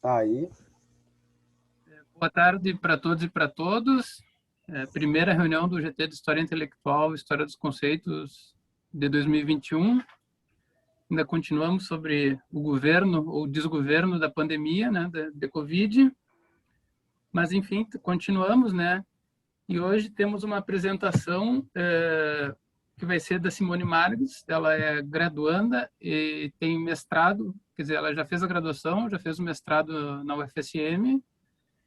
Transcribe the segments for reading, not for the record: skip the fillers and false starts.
Tá aí. Boa tarde para todos e para todos. Primeira reunião do GT de História Intelectual, História dos Conceitos de 2021. Ainda continuamos sobre o governo ou desgoverno da pandemia, né, de Covid. Mas, enfim, continuamos, né? E hoje temos uma apresentação que vai ser da Simone Marques. Ela é graduanda e tem mestrado, quer dizer, ela já fez a graduação, já fez o mestrado na UFSM,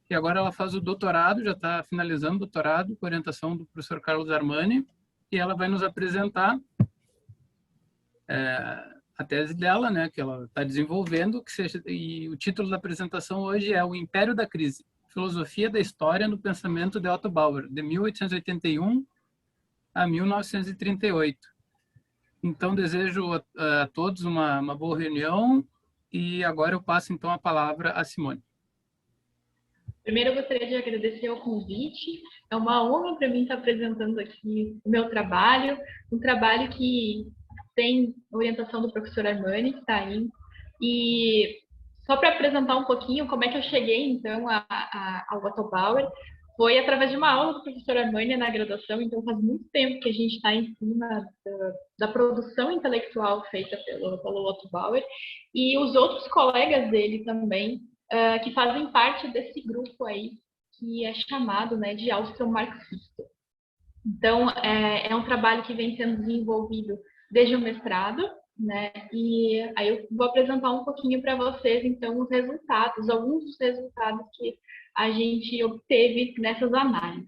e agora ela faz o doutorado, já está finalizando o doutorado, com orientação do professor Carlos Armani, e ela vai nos apresentar a tese dela, né, que ela está desenvolvendo, e o título da apresentação hoje é O Império da Crise, Filosofia da História no Pensamento de Otto Bauer, de 1881 a 1938. Então, desejo a todos uma boa reunião, e agora eu passo, então, a palavra a Simone. Primeiro, eu gostaria de agradecer o convite. É uma honra para mim estar apresentando aqui o meu trabalho, um trabalho que tem orientação do professor Armani, que está aí. E só para apresentar um pouquinho como é que eu cheguei, então, ao Otto Bauer, foi através de uma aula do professor Armani na graduação, então faz muito tempo que a gente está em cima da produção intelectual feita pelo Otto Bauer, e os outros colegas dele também, que fazem parte desse grupo aí, que é chamado, né, de austro-marxista. Então, é um trabalho que vem sendo desenvolvido desde o mestrado, né, e aí eu vou apresentar um pouquinho para vocês, então, os resultados, alguns dos resultados que a gente obteve nessas análises.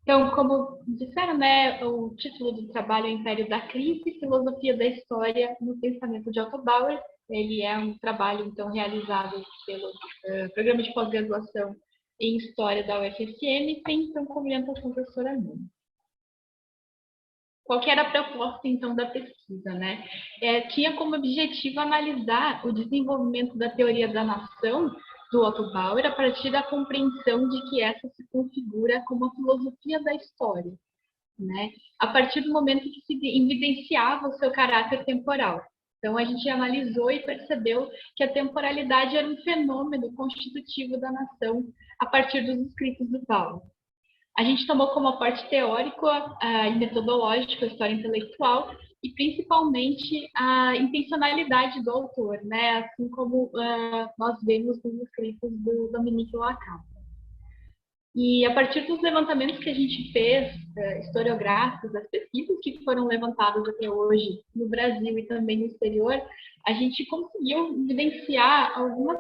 Então, como disseram, né, o título do trabalho é Império da Crise, Filosofia da História no Pensamento de Otto Bauer. Ele é um trabalho, então, realizado pelo Programa de Pós-Graduação em História da UFSM, tem, então, como orientação da professora Armani. Qual que era a proposta, então, da pesquisa, né? Tinha como objetivo analisar o desenvolvimento da teoria da nação do Otto Bauer a partir da compreensão de que essa se configura como a filosofia da história, né? A partir do momento que se evidenciava o seu caráter temporal. Então, a gente analisou e percebeu que a temporalidade era um fenômeno constitutivo da nação a partir dos escritos do Bauer. A gente tomou como aporte teórico e metodológico a história intelectual e, principalmente, a intencionalidade do autor, né? Assim como nós vemos nos escritos do Dominique Lacan. E, a partir dos levantamentos que a gente fez, historiográficos, das pesquisas que foram levantadas até hoje no Brasil e também no exterior, a gente conseguiu evidenciar algumas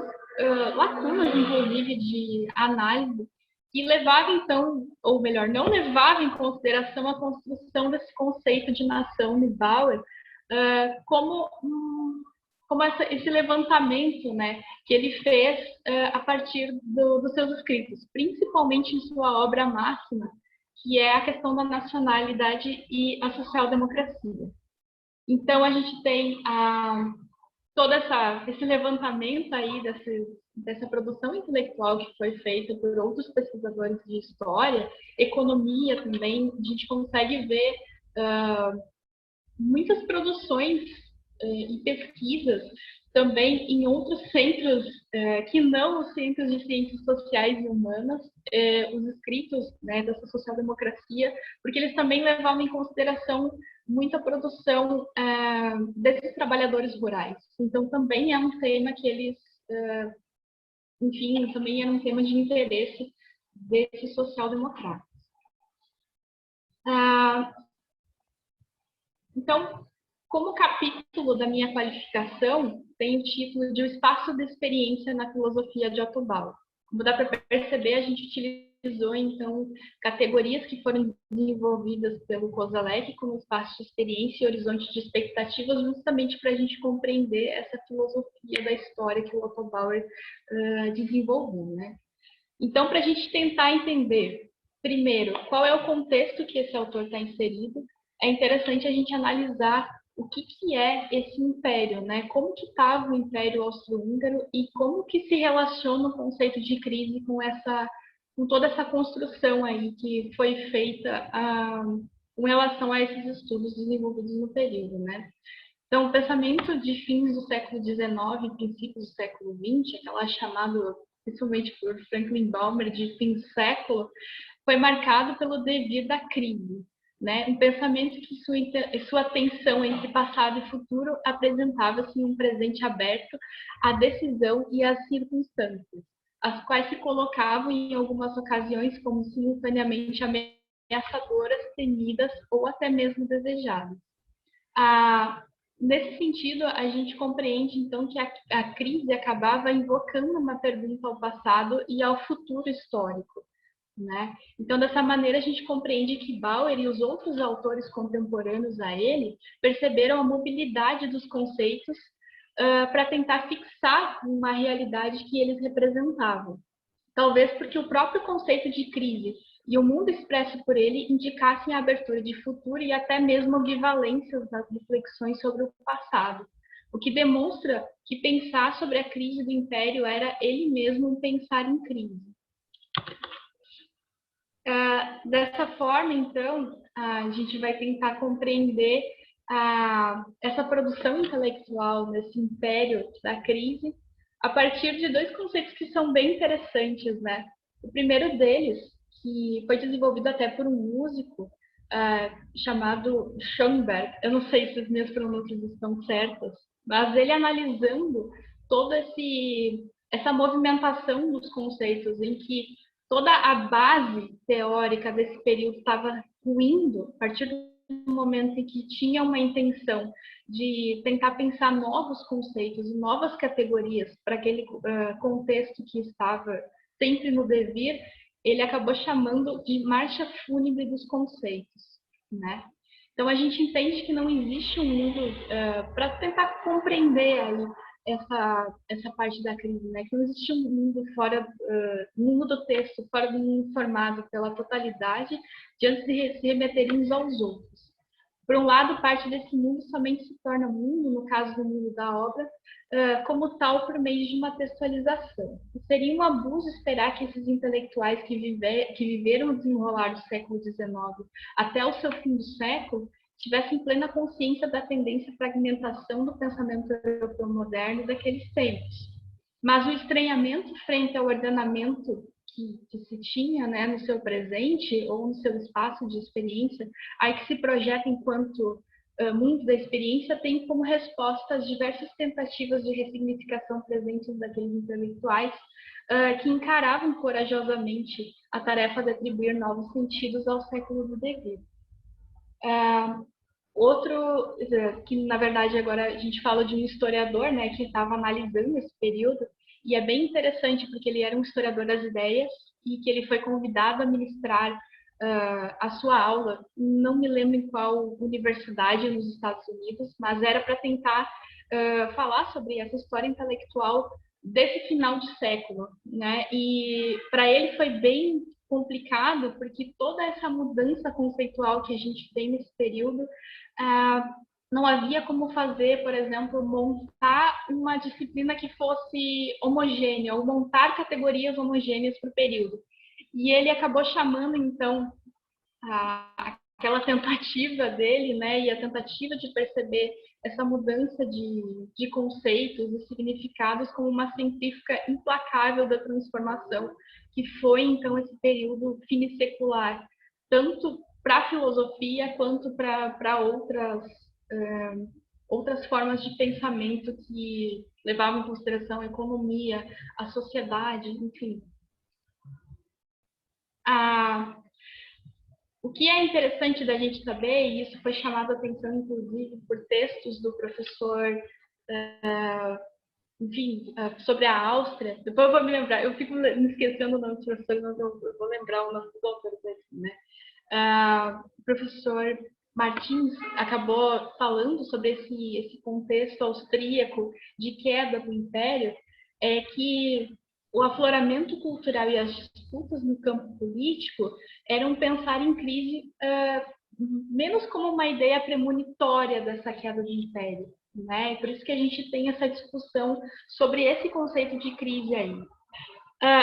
lacunas, inclusive, de análise, que levava, então, ou melhor, não levava em consideração a construção desse conceito de nação no Bauer como esse levantamento, né, que ele fez a partir dos seus escritos, principalmente em sua obra máxima, que é a questão da nacionalidade e a social-democracia. Então, a gente tem todo esse levantamento aí dessa produção intelectual que foi feita por outros pesquisadores de história, economia também, a gente consegue ver muitas produções e pesquisas também em outros centros que não os centros de ciências sociais e humanas, os escritos, né, dessa social-democracia, porque eles também levavam em consideração muita produção desses trabalhadores rurais. Então, também é um tema que eles, enfim, também era um tema de interesse desses social-democratas. Então, como capítulo da minha qualificação, tem o título de O Espaço de Experiência na Filosofia de Otto Bauer. Como dá para perceber, a gente utilizou, então, categorias que foram desenvolvidas pelo Koselleck, como espaço de experiência e horizonte de expectativas, justamente para a gente compreender essa filosofia da história que o Otto Bauer desenvolveu, né? Então, para a gente tentar entender, primeiro, qual é o contexto que esse autor está inserido, é interessante a gente analisar o que é esse império, né? Como que estava o Império Austro-Húngaro e como que se relaciona o conceito de crise com toda essa construção aí que foi feita com relação a esses estudos desenvolvidos no período, né? Então, o pensamento de fins do século XIX e princípios do século XX, aquela chamada, principalmente por Franklin Balmer, de fim do século, foi marcado pelo devir da crise, né? Um pensamento que sua tensão entre passado e futuro apresentava-se em um presente aberto à decisão e às circunstâncias, as quais se colocavam em algumas ocasiões como simultaneamente ameaçadoras, temidas ou até mesmo desejadas. Nesse sentido, a gente compreende, então, que a crise acabava invocando uma pergunta ao passado e ao futuro histórico, né? Então, dessa maneira, a gente compreende que Bauer e os outros autores contemporâneos a ele perceberam a mobilidade dos conceitos para tentar fixar uma realidade que eles representavam. Talvez porque o próprio conceito de crise e o mundo expresso por ele indicassem a abertura de futuro e até mesmo ambivalências das reflexões sobre o passado, o que demonstra que pensar sobre a crise do Império era ele mesmo um pensar em crise. Dessa forma, então, a gente vai tentar compreender essa produção intelectual nesse império da crise a partir de dois conceitos que são bem interessantes, né? O primeiro deles, que foi desenvolvido até por um músico chamado Schoenberg, eu não sei se as minhas pronúncias estão certas, mas ele analisando toda essa movimentação dos conceitos em que toda a base teórica desse período estava ruindo a partir do momento em que tinha uma intenção de tentar pensar novos conceitos e novas categorias para aquele contexto que estava sempre no devir, ele acabou chamando de marcha fúnebre dos conceitos, né? Então, a gente entende que não existe um mundo para tentar compreender aí essa parte da crise, né? Que não existe um mundo fora, mundo do texto, fora do mundo formado pela totalidade, diante de se remeter uns aos outros. Por um lado, parte desse mundo somente se torna mundo, no caso do mundo da obra, como tal por meio de uma textualização. E seria um abuso esperar que esses intelectuais que viveram o desenrolar do século XIX até o seu fim do século tivessem plena consciência da tendência à fragmentação do pensamento europeu moderno daqueles tempos. Mas o estranhamento frente ao ordenamento que se tinha, né, no seu presente ou no seu espaço de experiência, aí que se projeta enquanto mundo da experiência, tem como resposta as diversas tentativas de ressignificação presentes daqueles intelectuais que encaravam corajosamente a tarefa de atribuir novos sentidos ao século do devir. Outro, que na verdade agora a gente fala de um historiador, né, que estava analisando esse período, e é bem interessante porque ele era um historiador das ideias e que ele foi convidado a ministrar a sua aula, não me lembro em qual universidade nos Estados Unidos, mas era para tentar falar sobre essa história intelectual desse final de século, né? E para ele foi bem complicado porque toda essa mudança conceitual que a gente tem nesse período não havia como fazer, por exemplo, montar uma disciplina que fosse homogênea, ou montar categorias homogêneas para o período. E ele acabou chamando, então, aquela tentativa dele, né, e a tentativa de perceber essa mudança de conceitos e significados como uma centrífuga implacável da transformação, que foi, então, esse período finissecular, tanto para a filosofia quanto para outras formas de pensamento que levavam em consideração a economia, a sociedade, enfim. O que é interessante da gente saber, e isso foi chamado a atenção, inclusive, por textos do professor, sobre a Áustria. Depois eu vou me lembrar, eu fico me esquecendo o nome do professor, mas eu vou lembrar o nome dos autores aqui, né? O professor Martins acabou falando sobre esse contexto austríaco de queda do Império, que o afloramento cultural e as disputas no campo político eram pensar em crise menos como uma ideia premonitória dessa queda do Império, né? Por isso que a gente tem essa discussão sobre esse conceito de crise aí.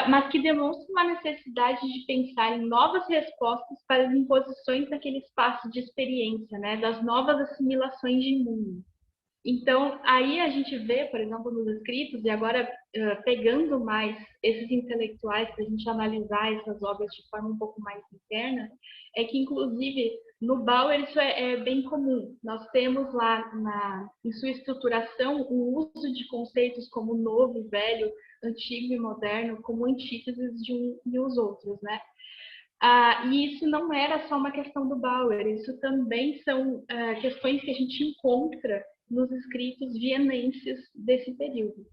Mas que demonstra uma necessidade de pensar em novas respostas para as imposições daquele espaço de experiência, né? Das novas assimilações de mundo. Então, aí a gente vê, por exemplo, nos escritos, e agora pegando mais esses intelectuais para a gente analisar essas obras de forma um pouco mais interna, é que, inclusive, no Bauer isso é bem comum. Nós temos lá, em sua estruturação, o uso de conceitos como novo e velho, antigo e moderno, como antíteses de um e os outros, né? E isso não era só uma questão do Bauer, isso também são questões que a gente encontra nos escritos vienenses desse período.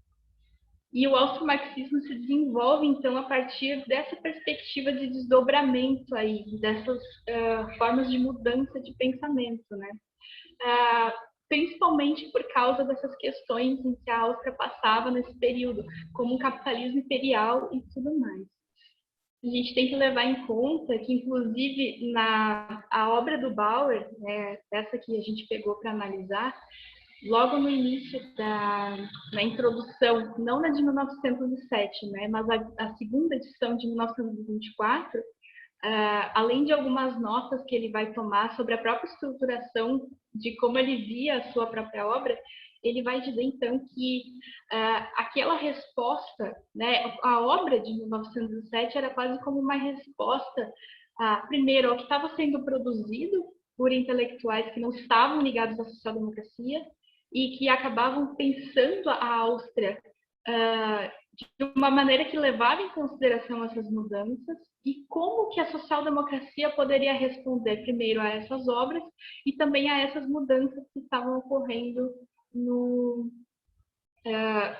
E o austro-marxismo se desenvolve, então, a partir dessa perspectiva de desdobramento aí, dessas formas de mudança de pensamento, né? Principalmente por causa dessas questões em que a Áustria passava nesse período, como um capitalismo imperial e tudo mais. A gente tem que levar em conta que, inclusive, a obra do Bauer, né, essa que a gente pegou para analisar, logo no início na introdução, não na de 1907, né, mas a segunda edição de 1924, além de algumas notas que ele vai tomar sobre a própria estruturação de como ele via a sua própria obra, ele vai dizer, então, que aquela resposta, né, a obra de 1907 era quase como uma resposta, primeiro, ao que estava sendo produzido por intelectuais que não estavam ligados à social-democracia e que acabavam pensando a Áustria de uma maneira que levava em consideração essas mudanças e como que a social-democracia poderia responder primeiro a essas obras e também a essas mudanças que estavam ocorrendo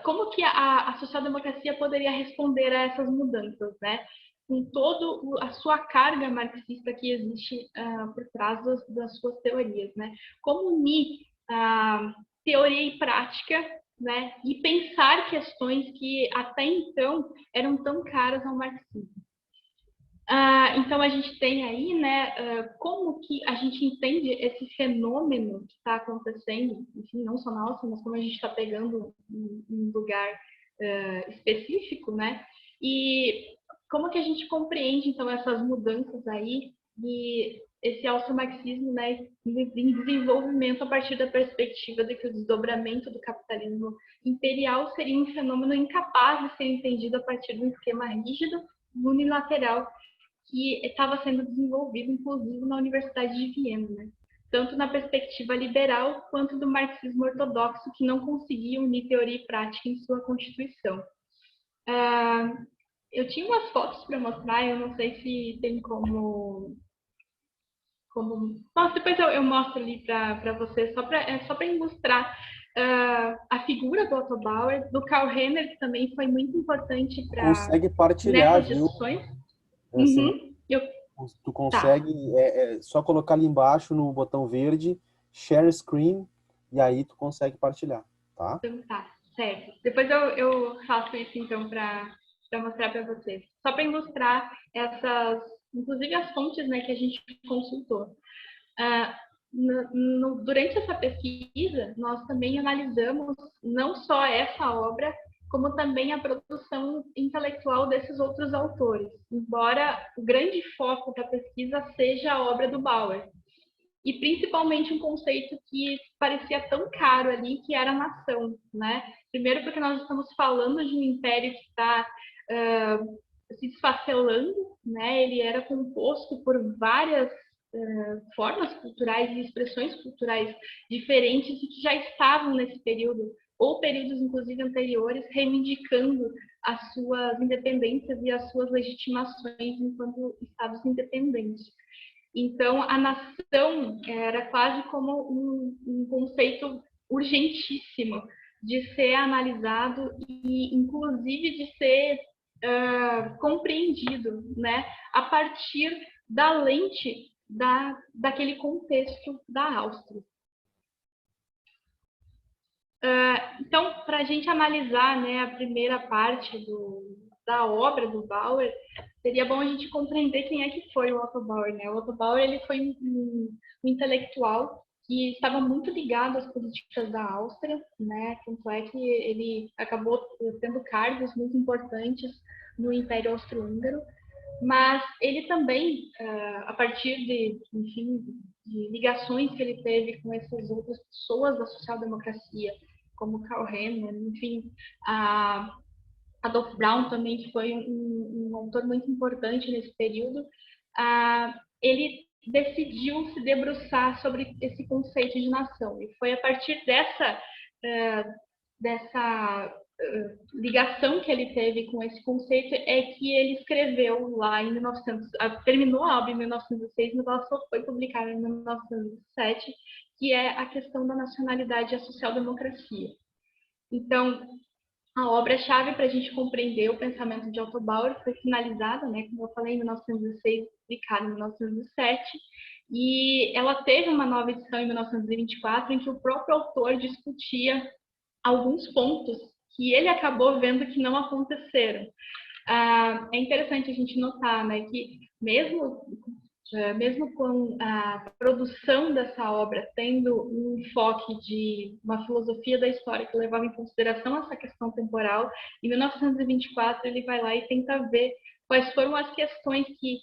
como que a social-democracia poderia responder a essas mudanças, né? Com toda a sua carga marxista que existe por trás das suas teorias, né? Como unir teoria e prática, né? E pensar questões que até então eram tão caras ao marxismo. Então, a gente tem aí, né, como que a gente entende esse fenômeno que está acontecendo, enfim, não só na Áustria, mas como a gente está pegando um lugar específico, né, e como que a gente compreende, então, essas mudanças aí e esse austro-marxismo, né, em desenvolvimento a partir da perspectiva de que o desdobramento do capitalismo imperial seria um fenômeno incapaz de ser entendido a partir de um esquema rígido, unilateral, que estava sendo desenvolvido, inclusive, na Universidade de Viena, né? Tanto na perspectiva liberal quanto do marxismo ortodoxo, que não conseguia unir teoria e prática em sua constituição. Eu tinha umas fotos para mostrar, eu não sei se tem como... Nossa, depois eu mostro ali para vocês, só para ilustrar a figura do Otto Bauer, do Karl Renner, que também foi muito importante Consegue partilhar, nessas viu? discussões. Assim, Eu tu Tá, consegue só colocar ali embaixo no botão verde, share screen, e aí tu consegue partilhar, tá? então tá, certo. Depois eu faço isso então para mostrar para vocês. Só para ilustrar essas, inclusive as fontes, né, que a gente consultou. Durante essa pesquisa, nós também analisamos não só essa obra, como também a produção intelectual desses outros autores, embora o grande foco da pesquisa seja a obra do Bauer, e principalmente um conceito que parecia tão caro ali, que era a nação, né? Primeiro porque nós estamos falando de um império que está se esfacelando, né? Ele era composto por várias formas culturais e expressões culturais diferentes e que já estavam nesse período, ou períodos inclusive anteriores, reivindicando as suas independências e as suas legitimações enquanto estados independentes. Então, a nação era quase como um conceito urgentíssimo de ser analisado e, inclusive, de ser compreendido, né, a partir da lente daquele contexto da Áustria. Então, para a gente analisar, né, a primeira parte da obra do Bauer, seria bom a gente compreender quem é que foi o Otto Bauer, né? O Otto Bauer, ele foi um intelectual que estava muito ligado às políticas da Áustria, né? Tanto é que ele acabou tendo cargos muito importantes no Império Austro-Húngaro. mas ele também, a partir enfim, de ligações que ele teve com essas outras pessoas da social-democracia, como Karl Rahner, enfim, a Adolf Braun também, que foi um autor muito importante nesse período, ele decidiu se debruçar sobre esse conceito de nação. E foi a partir dessa ligação que ele teve com esse conceito é que ele escreveu lá em 1900, terminou a obra em 1906, mas ela só foi publicada em 1907, que é a questão da nacionalidade e a social-democracia. Então, a obra-chave para a gente compreender o pensamento de Otto Bauer foi finalizada, né, como eu falei, em 1906, publicada em 1907, e ela teve uma nova edição em 1924, em que o próprio autor discutia alguns pontos que ele acabou vendo que não aconteceram. É interessante a gente notar, né, que mesmo com a produção dessa obra tendo um enfoque de uma filosofia da história que levava em consideração essa questão temporal, em 1924 ele vai lá e tenta ver quais foram as questões que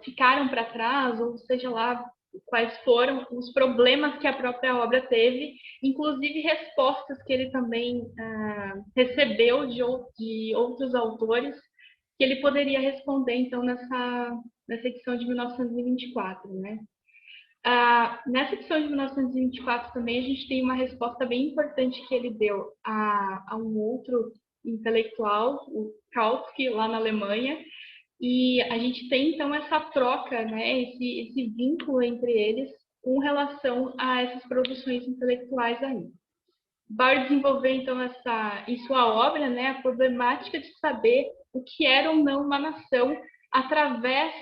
ficaram para trás, ou seja lá, quais foram os problemas que a própria obra teve, inclusive respostas que ele também recebeu de outros autores, que ele poderia responder, então, nessa edição de 1924, né? Nessa edição de 1924 também a gente tem uma resposta bem importante que ele deu a um outro intelectual, o Kautsky, lá na Alemanha, e a gente tem então essa troca, né, esse vínculo entre eles com relação a essas produções intelectuais aí. Bauer desenvolveu então em sua obra, né, a problemática de saber o que era ou não uma nação através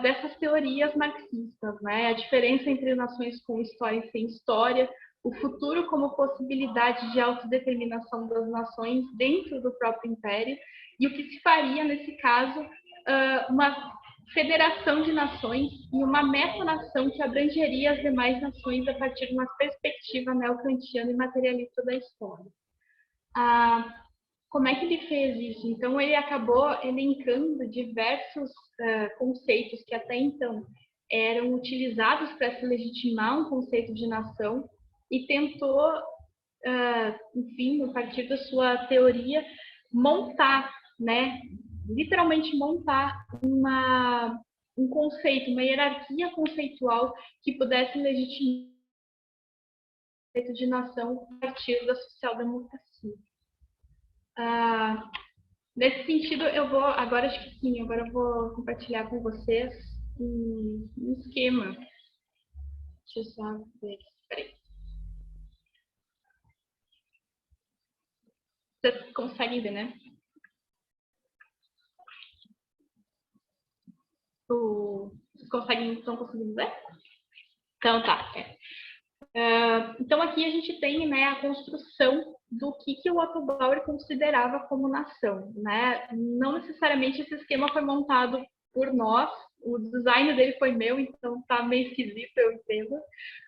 dessas teorias marxistas, né? A diferença entre nações com história e sem história, o futuro como possibilidade de autodeterminação das nações dentro do próprio império, e o que se faria, nesse caso, uma federação de nações e uma meta-nação que abrangeria as demais nações a partir de uma perspectiva neocantiana e materialista da história. Como é que ele fez isso? Então, ele acabou elencando diversos conceitos que até então eram utilizados para se legitimar um conceito de nação e tentou, enfim, a partir da sua teoria, montar, né, literalmente montar um conceito, uma hierarquia conceitual que pudesse legitimar o conceito de nação a partir da social-democracia. Nesse sentido, agora eu vou compartilhar com vocês um esquema. Deixa eu só ver. Peraí. Vocês conseguem ver, né? Estão conseguindo ver? Então, tá. Então, aqui a gente tem, né, a construção do que o Otto Bauer considerava como nação, né? Não necessariamente esse esquema foi montado por nós, o design dele foi meu, então tá meio esquisito, eu entendo.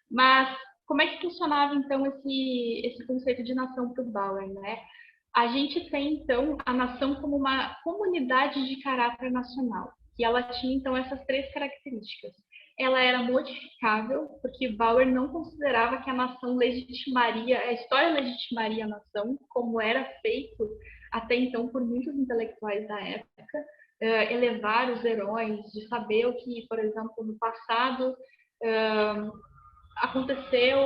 Mas como é que funcionava, então, esse conceito de nação para o Bauer, né? A gente tem, então, a nação como uma comunidade de caráter nacional, e ela tinha, então, essas três características. Ela era modificável, porque Bauer não considerava que a nação legitimaria, a história legitimaria a nação, como era feito até então por muitos intelectuais da época, elevar os heróis, de saber o que, por exemplo, no passado aconteceu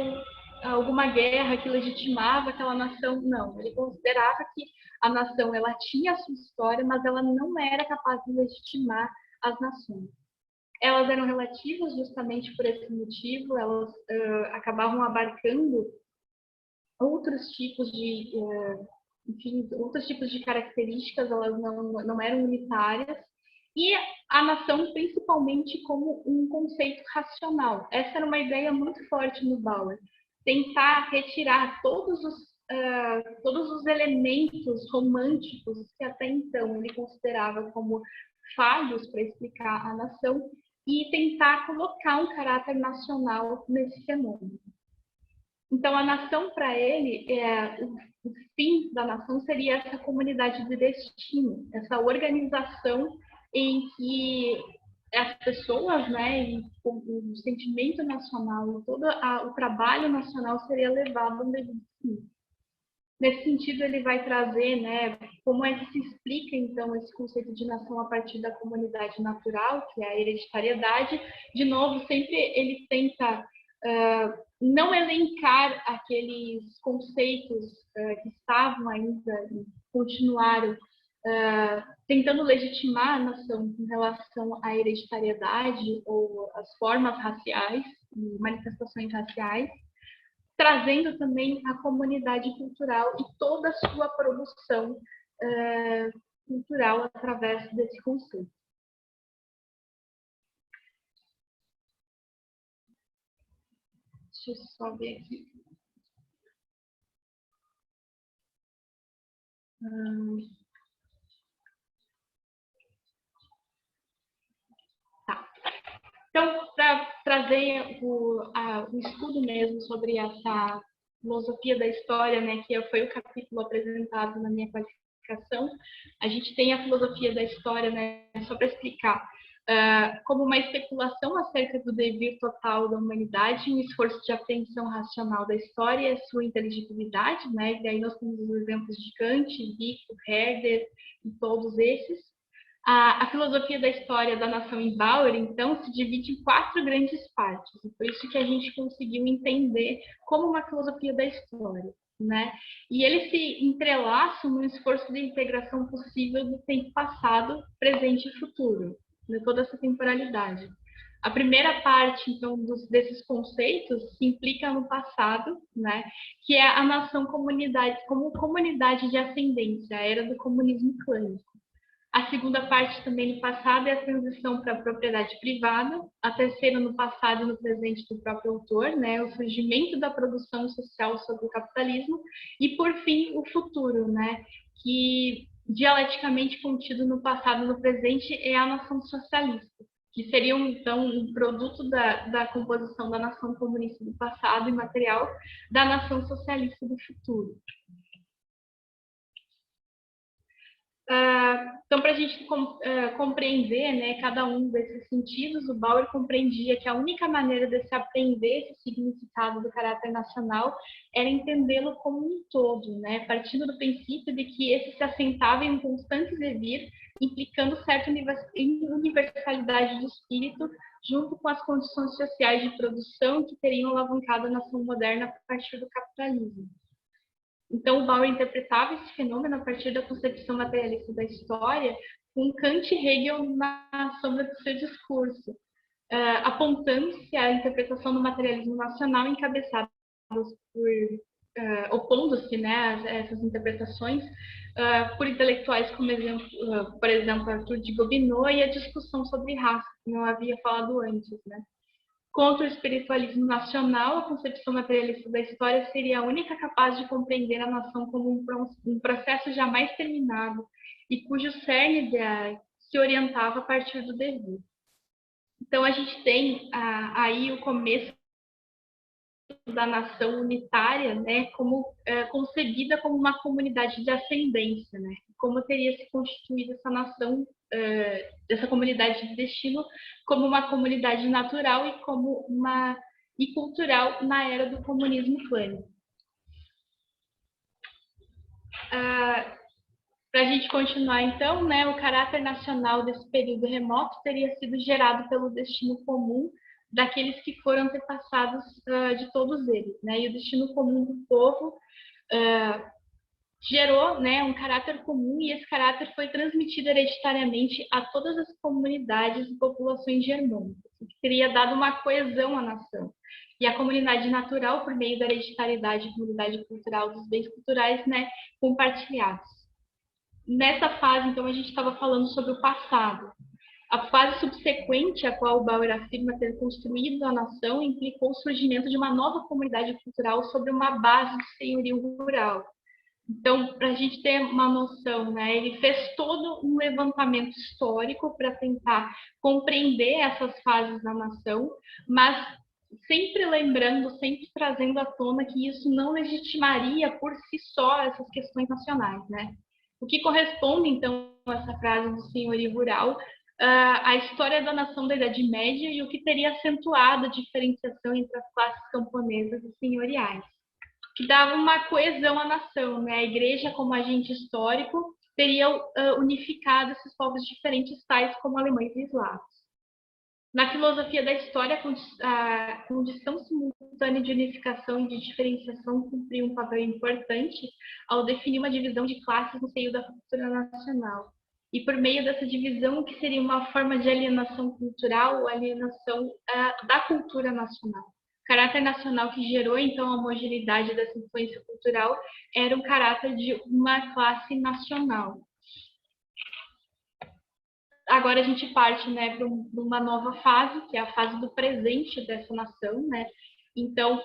alguma guerra que legitimava aquela nação. Não, ele considerava que a nação ela tinha a sua história, mas ela não era capaz de legitimar as nações. Elas eram relativas justamente por esse motivo, elas acabavam abarcando outros tipos de, enfim, outros tipos de características, elas não eram unitárias, e a nação principalmente como um conceito racional. Essa era uma ideia muito forte no Bauer, tentar retirar todos os elementos românticos que até então ele considerava como falhos para explicar a nação, e tentar colocar um caráter nacional nesse fenômeno. Então, a nação, para ele, o fim da nação seria essa comunidade de destino, essa organização em que as pessoas, né, e o sentimento nacional e todo o trabalho nacional seria levado no devido fim. Nesse sentido, ele vai trazer, né, como é que se explica, então, esse conceito de nação a partir da comunidade natural, que é a hereditariedade. De novo, sempre ele tenta não elencar aqueles conceitos que estavam ainda, continuaram tentando legitimar a nação em relação à hereditariedade ou as formas raciais, manifestações raciais, trazendo também a comunidade cultural e toda a sua produção cultural através desse conceito. Deixa eu só ver aqui. Tá. Então, para trazer o estudo mesmo sobre essa filosofia da história, né, que foi o capítulo apresentado na minha qualificação, a gente tem a filosofia da história, né, só para explicar, como uma especulação acerca do devir total da humanidade, um esforço de apreensão racional da história e sua inteligibilidade, né, e aí nós temos os exemplos de Kant, Vico, Herder e todos esses. A filosofia da história da nação em Bauer, então, se divide em 4 grandes partes. E por isso que a gente conseguiu entender como uma filosofia da história, né? E eles se entrelaçam no esforço de integração possível do tempo passado, presente e futuro, de toda essa temporalidade. A primeira parte, então, desses conceitos se implica no passado, né? Que é a nação-comunidade como comunidade de ascendência, a era do comunismo clânico. A segunda parte também no passado é a transição para a propriedade privada. A terceira no passado e no presente do próprio autor, né? O surgimento da produção social sobre o capitalismo. E, por fim, o futuro, né? Que dialeticamente contido no passado e no presente é a nação socialista, que seria, então, um produto da composição da nação comunista do passado e material da nação socialista do futuro. Então, para a gente compreender, né, cada um desses sentidos, o Bauer compreendia que a única maneira de se aprender esse significado do caráter nacional era entendê-lo como um todo, né, partindo do princípio de que esse se assentava em um constante devir, implicando certa universalidade do espírito, junto com as condições sociais de produção que teriam alavancado a nação moderna a partir do capitalismo. Então, o Bauer interpretava esse fenômeno a partir da concepção materialista da história, com Kant e Hegel na sombra do seu discurso, apontando-se a interpretação do materialismo nacional encabeçada por, opondo-se, né, a essas interpretações, por intelectuais como, por exemplo, Arthur de Gobineau e a discussão sobre raça, que não havia falado antes, né? Contra o espiritualismo nacional, a concepção materialista da história seria a única capaz de compreender a nação como um processo jamais terminado e cujo cerne se orientava a partir do devir. Então, a gente tem aí o começo da nação unitária, né, concebida como uma comunidade de ascendência, né, como teria se constituído essa nação, dessa comunidade de destino, como uma comunidade natural e cultural na era do comunismo clânico. Para a gente continuar, então, né, o caráter nacional desse período remoto teria sido gerado pelo destino comum daqueles que foram antepassados de todos eles, né? E o destino comum do povo gerou, né, um caráter comum, e esse caráter foi transmitido hereditariamente a todas as comunidades e populações germânicas, o que teria dado uma coesão à nação. E a comunidade natural, por meio da hereditariedade e comunidade cultural dos bens culturais, né, compartilhados. Nessa fase, então, a gente estava falando sobre o passado. A fase subsequente, a qual o Bauer afirma ter construído a nação, implicou o surgimento de uma nova comunidade cultural sobre uma base de senhorio rural. Então, para a gente ter uma noção, né, ele fez todo um levantamento histórico para tentar compreender essas fases da nação, mas sempre lembrando, sempre trazendo à tona que isso não legitimaria por si só essas questões nacionais, né? O que corresponde, então, a essa frase do senhorio rural a história da nação da Idade Média e o que teria acentuado a diferenciação entre as classes camponesas e senhoriais, que dava uma coesão à nação, né? A igreja, como agente histórico, teria unificado esses povos diferentes, tais como alemães e eslavos. Na filosofia da história, a condição simultânea de unificação e de diferenciação cumpriu um papel importante ao definir uma divisão de classes no seio da cultura nacional. E por meio dessa divisão, o que seria uma forma de alienação cultural ou alienação da cultura nacional. O caráter nacional que gerou, então, a homogeneidade dessa influência cultural era um caráter de uma classe nacional. Agora a gente parte, né, para uma nova fase, que é a fase do presente dessa nação, né? Então,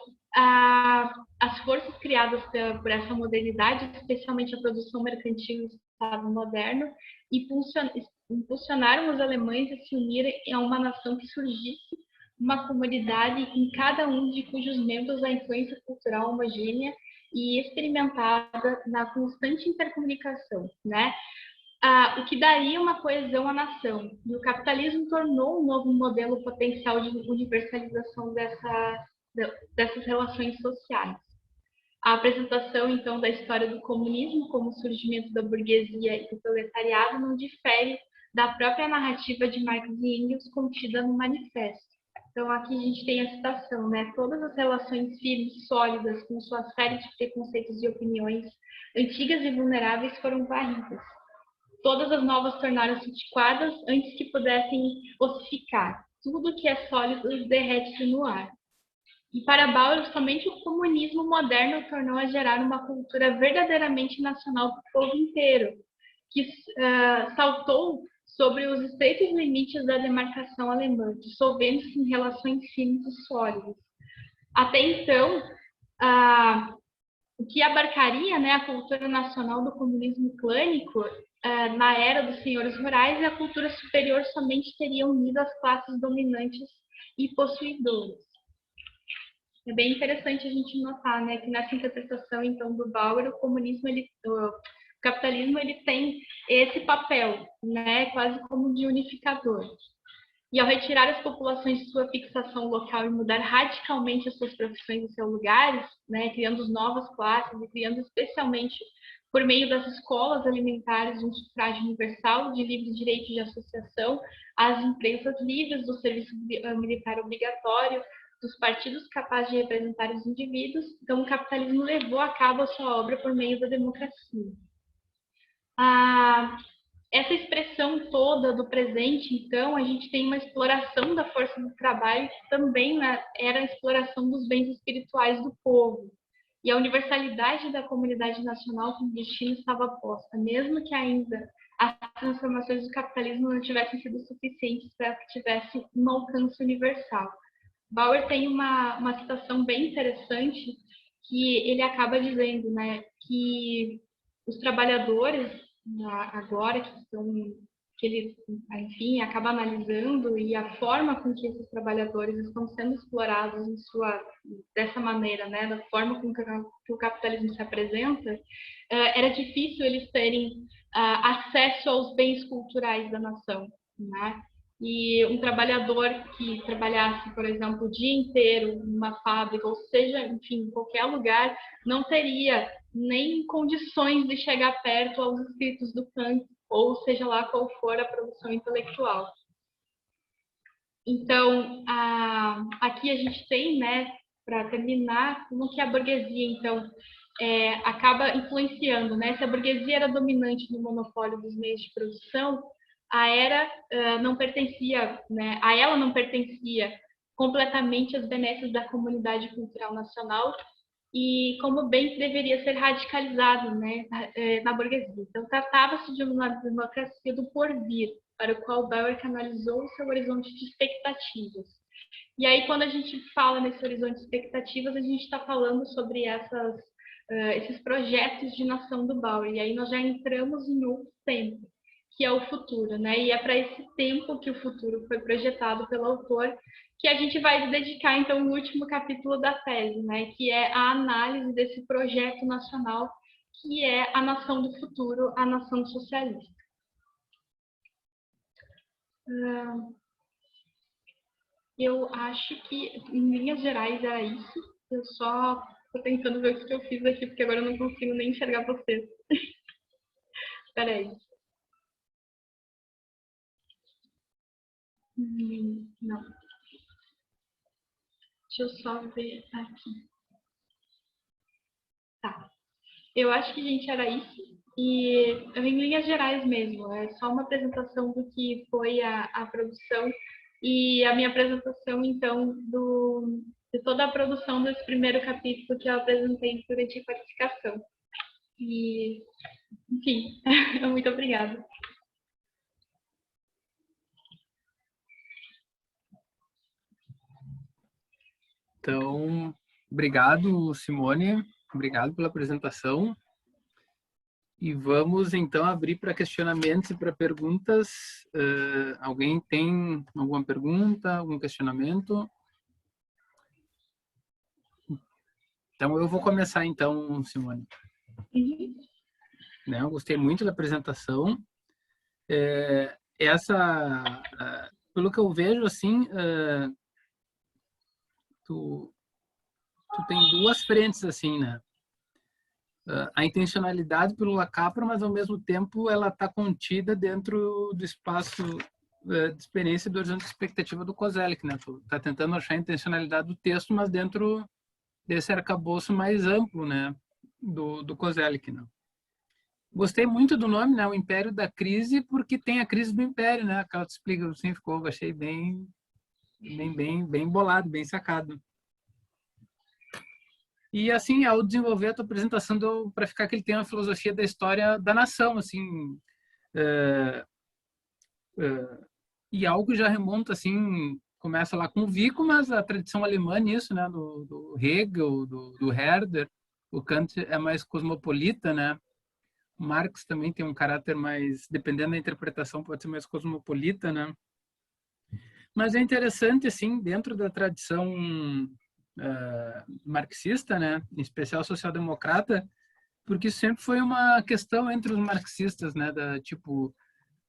as forças criadas por essa modernidade, especialmente a produção mercantil e o Estado moderno, impulsionaram os alemães a se unirem a uma nação que surgisse uma comunidade em cada um de cujos membros a influência cultural homogênea e experimentada na constante intercomunicação, né? O que daria uma coesão à nação. E o capitalismo tornou um novo modelo potencial de universalização dessas relações sociais. A apresentação, então, da história do comunismo como surgimento da burguesia e do proletariado não difere da própria narrativa de Marx e Engels contida no manifesto. Então, aqui a gente tem a citação, né? Todas as relações firmes, sólidas, com sua série de preconceitos e opiniões, antigas e vulneráveis, foram varridas. Todas as novas tornaram-se antiquadas antes que pudessem ossificar. Tudo que é sólido derrete-se no ar. E para Bauer, somente o comunismo moderno tornou a gerar uma cultura verdadeiramente nacional para o povo inteiro, que saltou sobre os estreitos limites da demarcação alemã, dissolvendo-se em relações firmes e sólidas. Até então, o que abarcaria, né, a cultura nacional do comunismo clânico na era dos senhores rurais, e a cultura superior somente teria unido as classes dominantes e possuidoras. É bem interessante a gente notar, né, que nessa interpretação, então, do Bauer, o capitalismo ele tem esse papel, né, quase como de unificador. E ao retirar as populações de sua fixação local e mudar radicalmente as suas profissões e seus lugares, né, criando novas classes e criando especialmente por meio das escolas alimentares um sufrágio universal, de livre direito de associação, as empresas livres do serviço militar obrigatório, dos partidos capazes de representar os indivíduos. Então, o capitalismo levou a cabo a sua obra por meio da democracia. Essa expressão toda do presente, então, a gente tem uma exploração da força do trabalho, que também era a exploração dos bens espirituais do povo. E a universalidade da comunidade nacional como destino estava posta, mesmo que ainda as transformações do capitalismo não tivessem sido suficientes para que tivesse um alcance universal. Bauer tem uma citação bem interessante, que ele acaba dizendo, né, que os trabalhadores agora que ele, enfim, acaba analisando, e a forma com que esses trabalhadores estão sendo explorados dessa maneira, né, da forma com que o capitalismo se apresenta, era difícil eles terem acesso aos bens culturais da nação, né? E um trabalhador que trabalhasse, por exemplo, o dia inteiro numa fábrica, ou seja, enfim, em qualquer lugar, não teria nem condições de chegar perto aos escritos do Kant, ou seja lá qual for a produção intelectual. Então, aqui a gente tem, né, para terminar, como que a burguesia, então, acaba influenciando, né? Se a burguesia era dominante no monopólio dos meios de produção, a ela não pertencia completamente às benesses da comunidade cultural nacional, e como bem que deveria ser radicalizado, né, na burguesia. Então, tratava-se de uma democracia do porvir, para o qual Bauer canalizou o seu horizonte de expectativas. E aí, quando a gente fala nesse horizonte de expectativas, a gente está falando sobre esses projetos de nação do Bauer, e aí nós já entramos em outro tempo, que é o futuro, né? E é para esse tempo que o futuro foi projetado pelo autor, que a gente vai dedicar, então, o último capítulo da tese, né? Que é a análise desse projeto nacional, que é a nação do futuro, a nação socialista. Eu acho que, em linhas gerais, era isso. Eu só tô tentando ver o que eu fiz aqui, porque agora eu não consigo nem enxergar vocês. Espera aí. Não. Deixa eu só ver aqui. Tá. Eu acho que, gente, era isso. E em linhas gerais mesmo, é só uma apresentação do que foi a produção e a minha apresentação, então, de toda a produção desse primeiro capítulo que eu apresentei durante a qualificação. E, enfim, muito obrigada. Então, obrigado, Simone. Obrigado pela apresentação. E vamos, então, abrir para questionamentos e para perguntas. Alguém tem alguma pergunta, algum questionamento? Então, eu vou começar, então, Simone. Eu gostei muito da apresentação. Pelo que eu vejo, assim, tu tem duas frentes, assim, né? A intencionalidade pelo Lacapra, mas ao mesmo tempo ela está contida dentro do espaço de experiência do horizonte de expectativa do Kozelik, né? Tu está tentando achar a intencionalidade do texto, mas dentro desse arcabouço mais amplo, né? Do Kozelik, né? Gostei muito do nome, né? O Império da Crise, porque tem a crise do Império, né? Aquela que tu explica, assim, ficou, achei bem bolado, bem sacado. E, assim, ao desenvolver a tua apresentação, para ficar que ele tem uma filosofia da história da nação, assim, e algo já remonta, assim, começa lá com o Vico, mas a tradição alemã nisso, né, do Hegel, do Herder, o Kant é mais cosmopolita, né, o Marx também tem um caráter mais, dependendo da interpretação, pode ser mais cosmopolita, né, mas é interessante, assim, dentro da tradição marxista, né, em especial social-democrata, porque isso sempre foi uma questão entre os marxistas, né, tipo,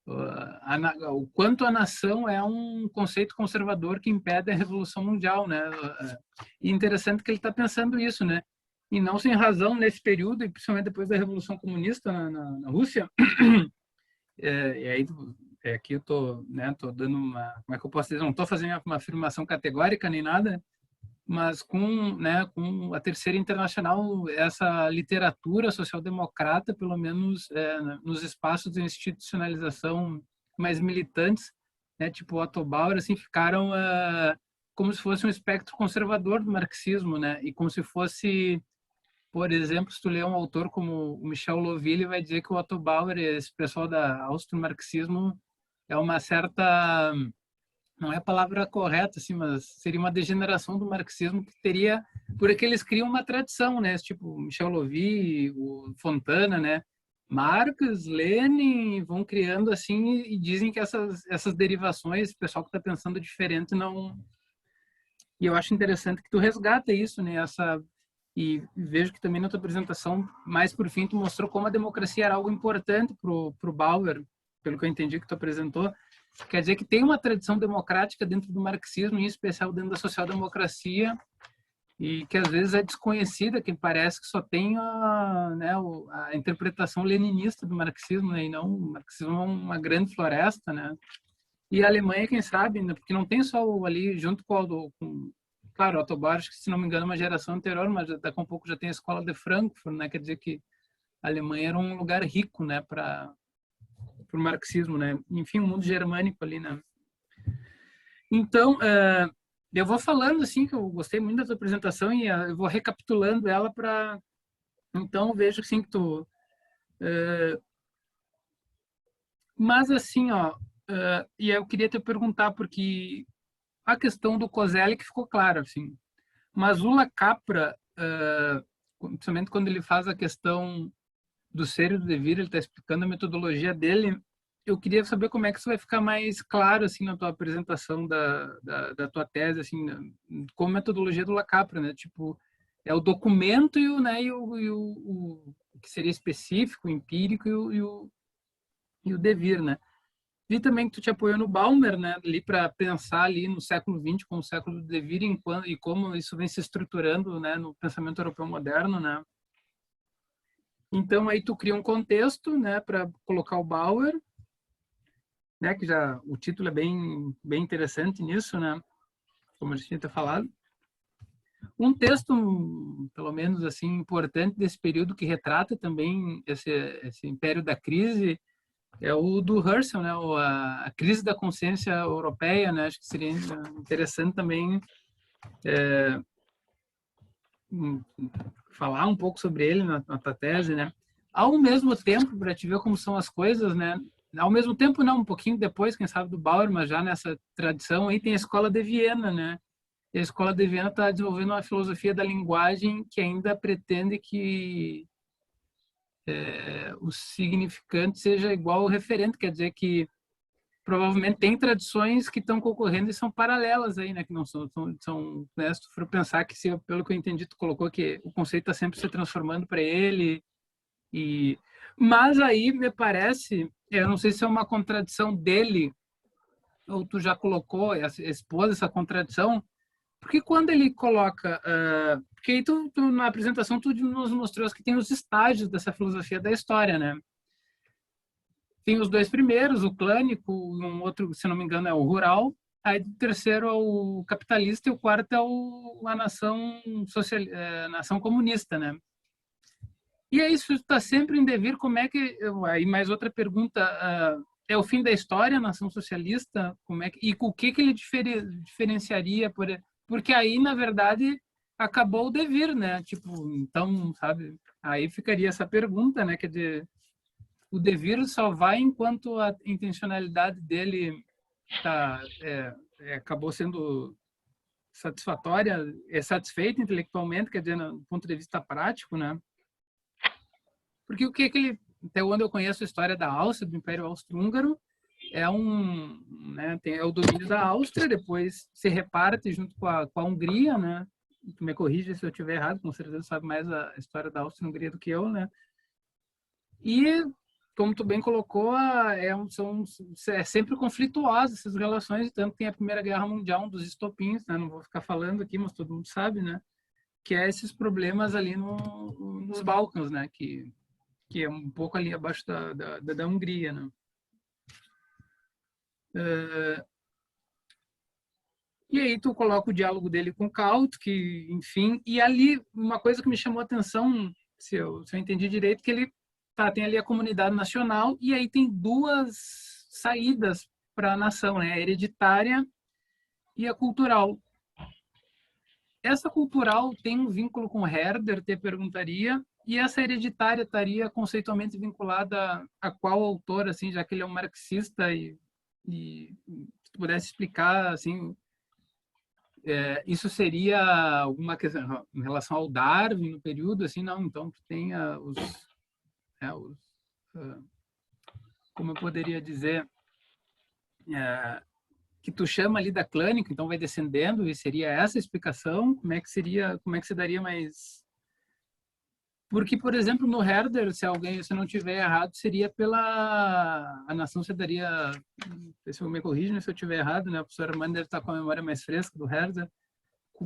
o quanto a nação é um conceito conservador que impede a revolução mundial, né? E interessante que ele está pensando isso, né? E não sem razão nesse período, e principalmente depois da revolução comunista na Rússia. E aí aqui eu tô, né? Tô dando uma, como é que eu posso dizer? Não estou fazendo uma afirmação categórica nem nada, mas com a Terceira Internacional, essa literatura social-democrata, pelo menos nos espaços de institucionalização mais militantes, né, tipo Otto Bauer, assim, ficaram como se fosse um espectro conservador do marxismo, né, e como se fosse, por exemplo, se tu ler um autor como o Michel Loville, vai dizer que o Otto Bauer, esse pessoal da austro-marxismo, é uma certa, não é a palavra correta, assim, mas seria uma degeneração do marxismo que teria, porque eles criam uma tradição, né? Tipo, Michel Lovy, o Fontana, né? Marx, Lenin, vão criando assim e dizem que essas derivações, o pessoal que está pensando diferente não... E eu acho interessante que tu resgata isso, né? E vejo que também na tua apresentação, mais por fim, tu mostrou como a democracia era algo importante pro Bauer, pelo que eu entendi que tu apresentou. Quer dizer que tem uma tradição democrática dentro do marxismo, em especial dentro da social-democracia, e que às vezes é desconhecida, que parece que só tem a interpretação leninista do marxismo, né? E não, o marxismo é uma grande floresta, né? E a Alemanha, quem sabe, né? Porque não tem só ali, junto claro, Otto Bauer, acho que, se não me engano, é uma geração anterior, mas daqui a um pouco já tem a escola de Frankfurt, né? Quer dizer que a Alemanha era um lugar rico, né? Para o marxismo, né? Enfim, o mundo germânico ali, né? Então, eu vou falando assim, que eu gostei muito da tua apresentação e eu vou recapitulando ela para... Então, vejo assim que tu... Mas assim, ó, e eu queria te perguntar, porque a questão do Kozelik ficou clara, assim, mas o Lacapra, principalmente quando ele faz a questão do ser e do devir, ele está explicando a metodologia dele. Eu queria saber como é que isso vai ficar mais claro assim na tua apresentação da tua tese, assim, como metodologia do Lacapra, né? Tipo, é o documento e o que seria específico, empírico e o devir, né? Vi também que tu te apoiou no Ballmer, né, ali para pensar ali no século XX como o século do devir e como isso vem se estruturando, né, no pensamento europeu moderno, né. Então aí tu cria um contexto, né, para colocar o Bauer, né, que já o título é bem interessante nisso, né, como a gente tinha falado. Um texto, pelo menos assim, importante desse período que retrata também esse império da crise é o do Husserl, né, a crise da consciência europeia, né, acho que seria interessante também falar um pouco sobre ele na tua tese, né. Ao mesmo tempo, para te ver como são as coisas, né, ao mesmo tempo não, um pouquinho depois, quem sabe, do Bauer, mas já nessa tradição aí tem a Escola de Viena, né. E a Escola de Viena está desenvolvendo uma filosofia da linguagem que ainda pretende que o significante seja igual ao referente, quer dizer que provavelmente tem tradições que estão concorrendo e são paralelas aí, né, que não são né, se tu for pensar que, se, pelo que eu entendi, tu colocou que o conceito está sempre se transformando para ele, mas aí me parece, eu não sei se é uma contradição dele, ou tu já colocou, expôs essa contradição, porque quando ele coloca, porque aí na apresentação tu nos mostrou que tem os estágios dessa filosofia da história, né? Tem os dois primeiros, o clânico, um outro, se não me engano, é o rural, aí o terceiro é o capitalista e o quarto é a nação nação comunista, né? E é isso, está sempre em devir, como é que... Aí mais outra pergunta, é o fim da história, a nação socialista? Como é que, e o que ele diferenciaria? Porque aí, na verdade, acabou o devir, né? Tipo, então, sabe? Aí ficaria essa pergunta, né? Quer dizer, o devir só vai enquanto a intencionalidade dele acabou sendo satisfatória, satisfeita intelectualmente, quer dizer, do ponto de vista prático, né? Porque o que ele, até onde eu conheço a história da Áustria, do Império Austro-Húngaro, é o domínio da Áustria, depois se reparte junto com a Hungria, né? Tu me corrige se eu estiver errado, com certeza sabe mais a história da Áustria-Hungria do que eu, né? E, como tu bem colocou, é sempre conflituosas essas relações, tanto que tem a Primeira Guerra Mundial, um dos estopins, né? Não vou ficar falando aqui, mas todo mundo sabe, né? Que é esses problemas ali nos Balcãs, né? Que é um pouco ali abaixo da Hungria, né? E aí tu coloca o diálogo dele com Kant, que, enfim, e ali uma coisa que me chamou a atenção, se eu entendi direito, que ele tem ali a comunidade nacional e aí tem duas saídas para a nação, né? A hereditária e a cultural. Essa cultural tem um vínculo com Herder, te perguntaria, e essa hereditária estaria conceitualmente vinculada a qual autor, assim, já que ele é um marxista e se tu pudesse explicar, assim, isso seria alguma questão em relação ao Darwin no período, assim, não? Então tu tem como eu poderia dizer, que tu chama ali da clânica, então vai descendendo, e seria essa a explicação? Como é que se daria mais... Porque, por exemplo, no Herder, se não tiver errado, seria a nação se daria, se eu me corrijo se eu tiver errado, né? A professora Armando deve estar com a memória mais fresca do Herder,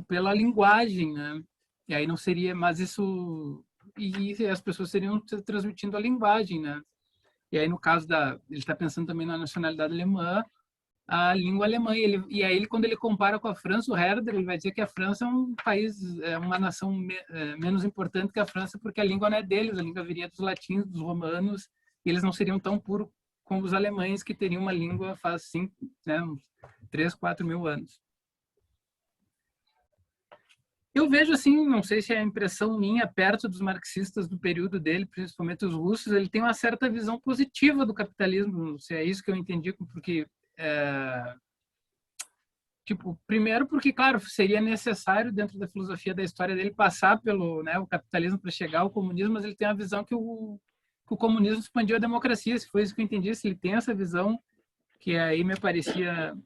pela linguagem, né? E aí não seria, mas isso... E as pessoas seriam transmitindo a linguagem, né? E aí, no caso ele está pensando também na nacionalidade alemã, a língua alemã. E aí, quando ele compara com a França, o Herder, ele vai dizer que a França é um país, uma nação menos importante que a França, porque a língua não é deles, a língua viria dos latinos, dos romanos, e eles não seriam tão puros como os alemães, que teriam uma língua faz 3, 4 mil anos. Eu vejo assim, não sei se é a impressão minha, perto dos marxistas do período dele, principalmente os russos, ele tem uma certa visão positiva do capitalismo, se é isso que eu entendi, porque primeiro porque, claro, seria necessário dentro da filosofia da história dele passar pelo, né, o capitalismo para chegar ao comunismo, mas ele tem a visão que o comunismo expandiu a democracia, se foi isso que eu entendi, se ele tem essa visão, que aí me parecia...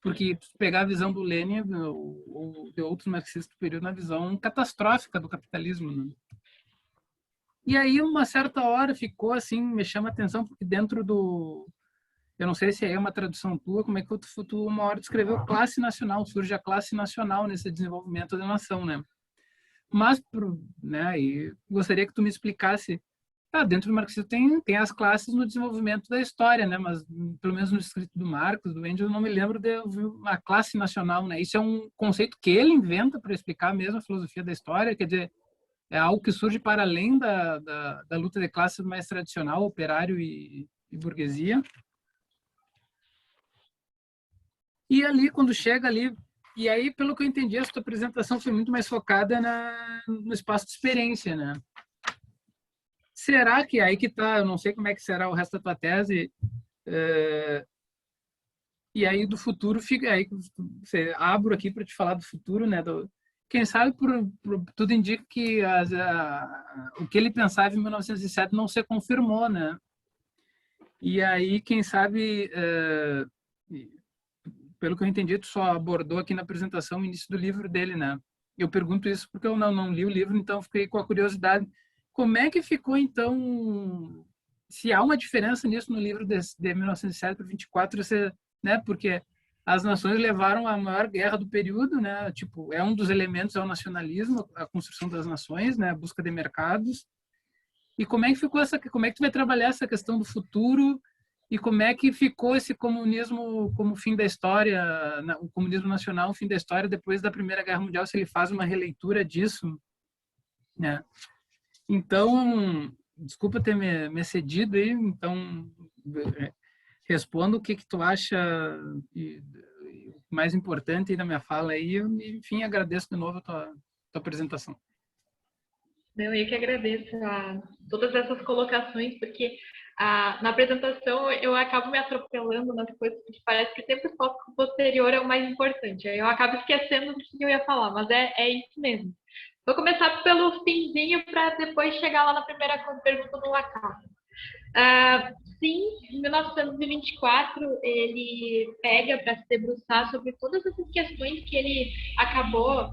Porque pegar a visão do Lenin ou de outros marxistas do período na visão catastrófica do capitalismo, né? E aí, uma certa hora, ficou assim, me chama a atenção, porque dentro eu não sei se é uma tradução tua, como é que tu uma hora descreveu classe nacional, surge a classe nacional nesse desenvolvimento da nação, né? Mas, né, e gostaria que tu me explicasse, dentro do marxismo tem as classes no desenvolvimento da história, né? Mas pelo menos no escrito do Marx, do Engels, eu não me lembro de uma classe nacional, né? Isso é um conceito que ele inventa para explicar mesmo a filosofia da história, quer dizer, é algo que surge para além da luta de classes mais tradicional, operário e burguesia. E ali, quando chega ali, e aí, pelo que eu entendi, a sua apresentação foi muito mais focada no espaço de experiência, né? Será que aí que tá, eu não sei como é que será o resto da tua tese, e aí do futuro, fica aí você abro aqui para te falar do futuro, né? Quem sabe tudo indica que o que ele pensava em 1907 não se confirmou, né? E aí, quem sabe, pelo que eu entendi, tu só abordou aqui na apresentação o início do livro dele, né? Eu pergunto isso porque eu não li o livro, então fiquei com a curiosidade. Como é que ficou, então, se há uma diferença nisso no livro de 1907 para 24, você, né? Porque as nações levaram a maior guerra do período, né? Tipo, é um dos elementos é o nacionalismo, a construção das nações, né? A busca de mercados. E como é que ficou como é que tu vai trabalhar essa questão do futuro e como é que ficou esse comunismo como fim da história, o comunismo nacional, o fim da história depois da Primeira Guerra Mundial, se ele faz uma releitura disso, né? Então, desculpa ter me cedido aí, então respondo o que tu acha mais importante aí da minha fala aí, enfim, agradeço de novo a tua apresentação. Eu que agradeço todas essas colocações, porque na apresentação eu acabo me atropelando nas coisas, porque parece que sempre o tópico posterior é o mais importante. Aí eu acabo esquecendo do que eu ia falar, mas é isso mesmo. Vou começar pelo finzinho para depois chegar lá na primeira pergunta do Lacan. Sim, em 1924 ele pega para se debruçar sobre todas essas questões que ele acabou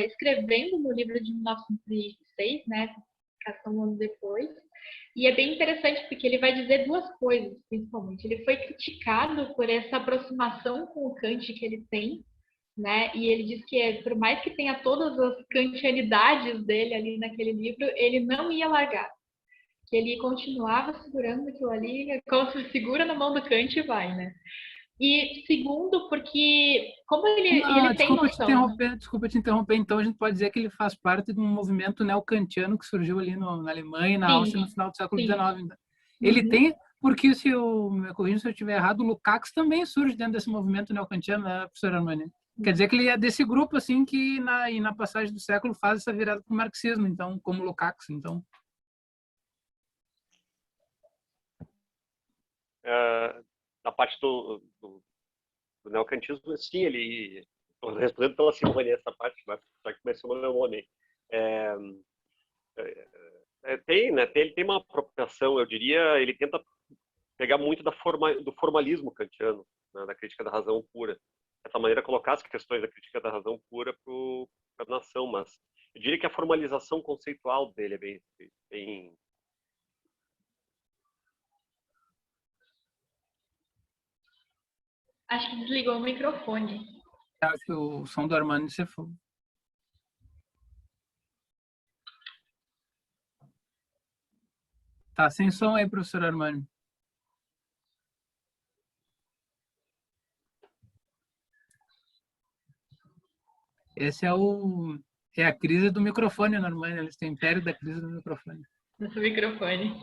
escrevendo no livro de 1906, né, publicação um ano depois. E é bem interessante porque ele vai dizer duas coisas, principalmente. Ele foi criticado por essa aproximação com o Kant que ele tem, né? E ele diz que por mais que tenha todas as kantianidades dele ali naquele livro, ele não ia largar. Que ele continuava segurando aquilo ali, como se segura na mão do Kant e vai, né? E segundo, porque como ele tem noção... Desculpa te interromper, então a gente pode dizer que ele faz parte de um movimento neocantiano que surgiu ali na Alemanha e na Áustria no final do século XIX. Ele tem, porque se eu me corrijo se eu estiver errado, o Lukács também surge dentro desse movimento neocantiano, né, professor Armani? Quer dizer que ele é desse grupo, assim, que na passagem do século faz essa virada para o marxismo, então, como Lukács, então. Na parte do neocantismo, sim, ele... Respondendo pela Simone essa parte, mas já que começou meu nome. Ele tem uma apropriação, eu diria, ele tenta pegar muito do formalismo kantiano, né, da crítica da razão pura. Dessa maneira, colocar as questões da crítica da razão pura para a nação, mas eu diria que a formalização conceitual dele é bem Acho que desligou o microfone. Acho que o som do Armani se foi. Tá sem som aí, professor Armani. Esse é a crise do microfone no Armani, eles têm império da crise do microfone. Nosso microfone.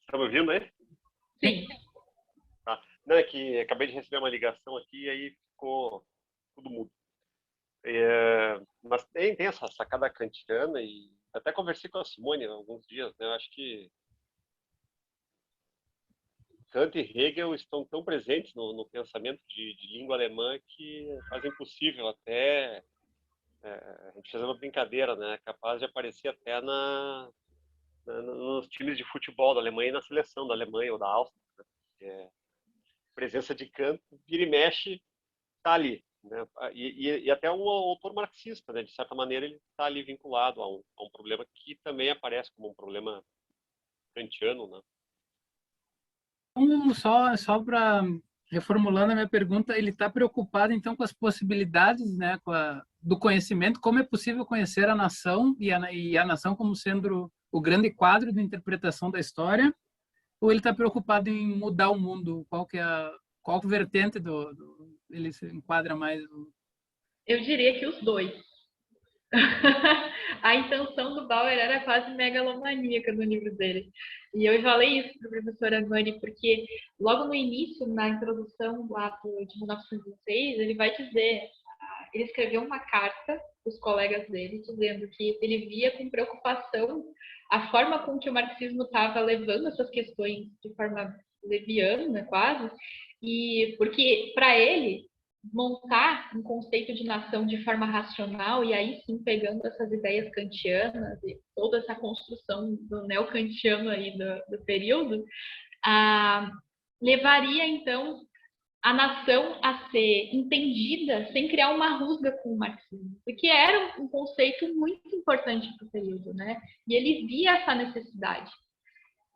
Tá me ouvindo aí? Sim. Tá. Não, é que acabei de receber uma ligação aqui e aí ficou tudo mudo. Mas tem essa sacada kantiana e até conversei com a Simone há alguns dias, né? Eu acho que Kant e Hegel estão tão presentes no pensamento de língua alemã que fazem possível até a gente fazer uma brincadeira, né? Capaz de aparecer até nos times de futebol da Alemanha e na seleção da Alemanha ou da Áustria, né? Presença de Kant, vira e mexe, está ali, né? E até um autor marxista, né? De certa maneira, ele está ali vinculado a um problema que também aparece como um problema kantiano, né? como, só para reformulando a minha pergunta, ele está preocupado então com as possibilidades, né, do conhecimento, como é possível conhecer a nação e a nação como sendo o grande quadro de interpretação da história, ou ele está preocupado em mudar o mundo? Qual vertente ele se enquadra mais? Eu diria que os dois. A intenção do Bauer era quase megalomaníaca no livro dele. E eu falei isso para o professor Armani, porque logo no início, na introdução lá de 1906, ele vai dizer, ele escreveu uma carta para os colegas dele, dizendo que ele via com preocupação a forma com que o marxismo estava levando essas questões de forma leviana, quase, e porque, para ele, montar um conceito de nação de forma racional, e aí sim pegando essas ideias kantianas e toda essa construção do neocantiano aí do período, levaria então a nação a ser entendida sem criar uma rusga com o marxismo, porque era um conceito muito importante para o período, né? E ele via essa necessidade.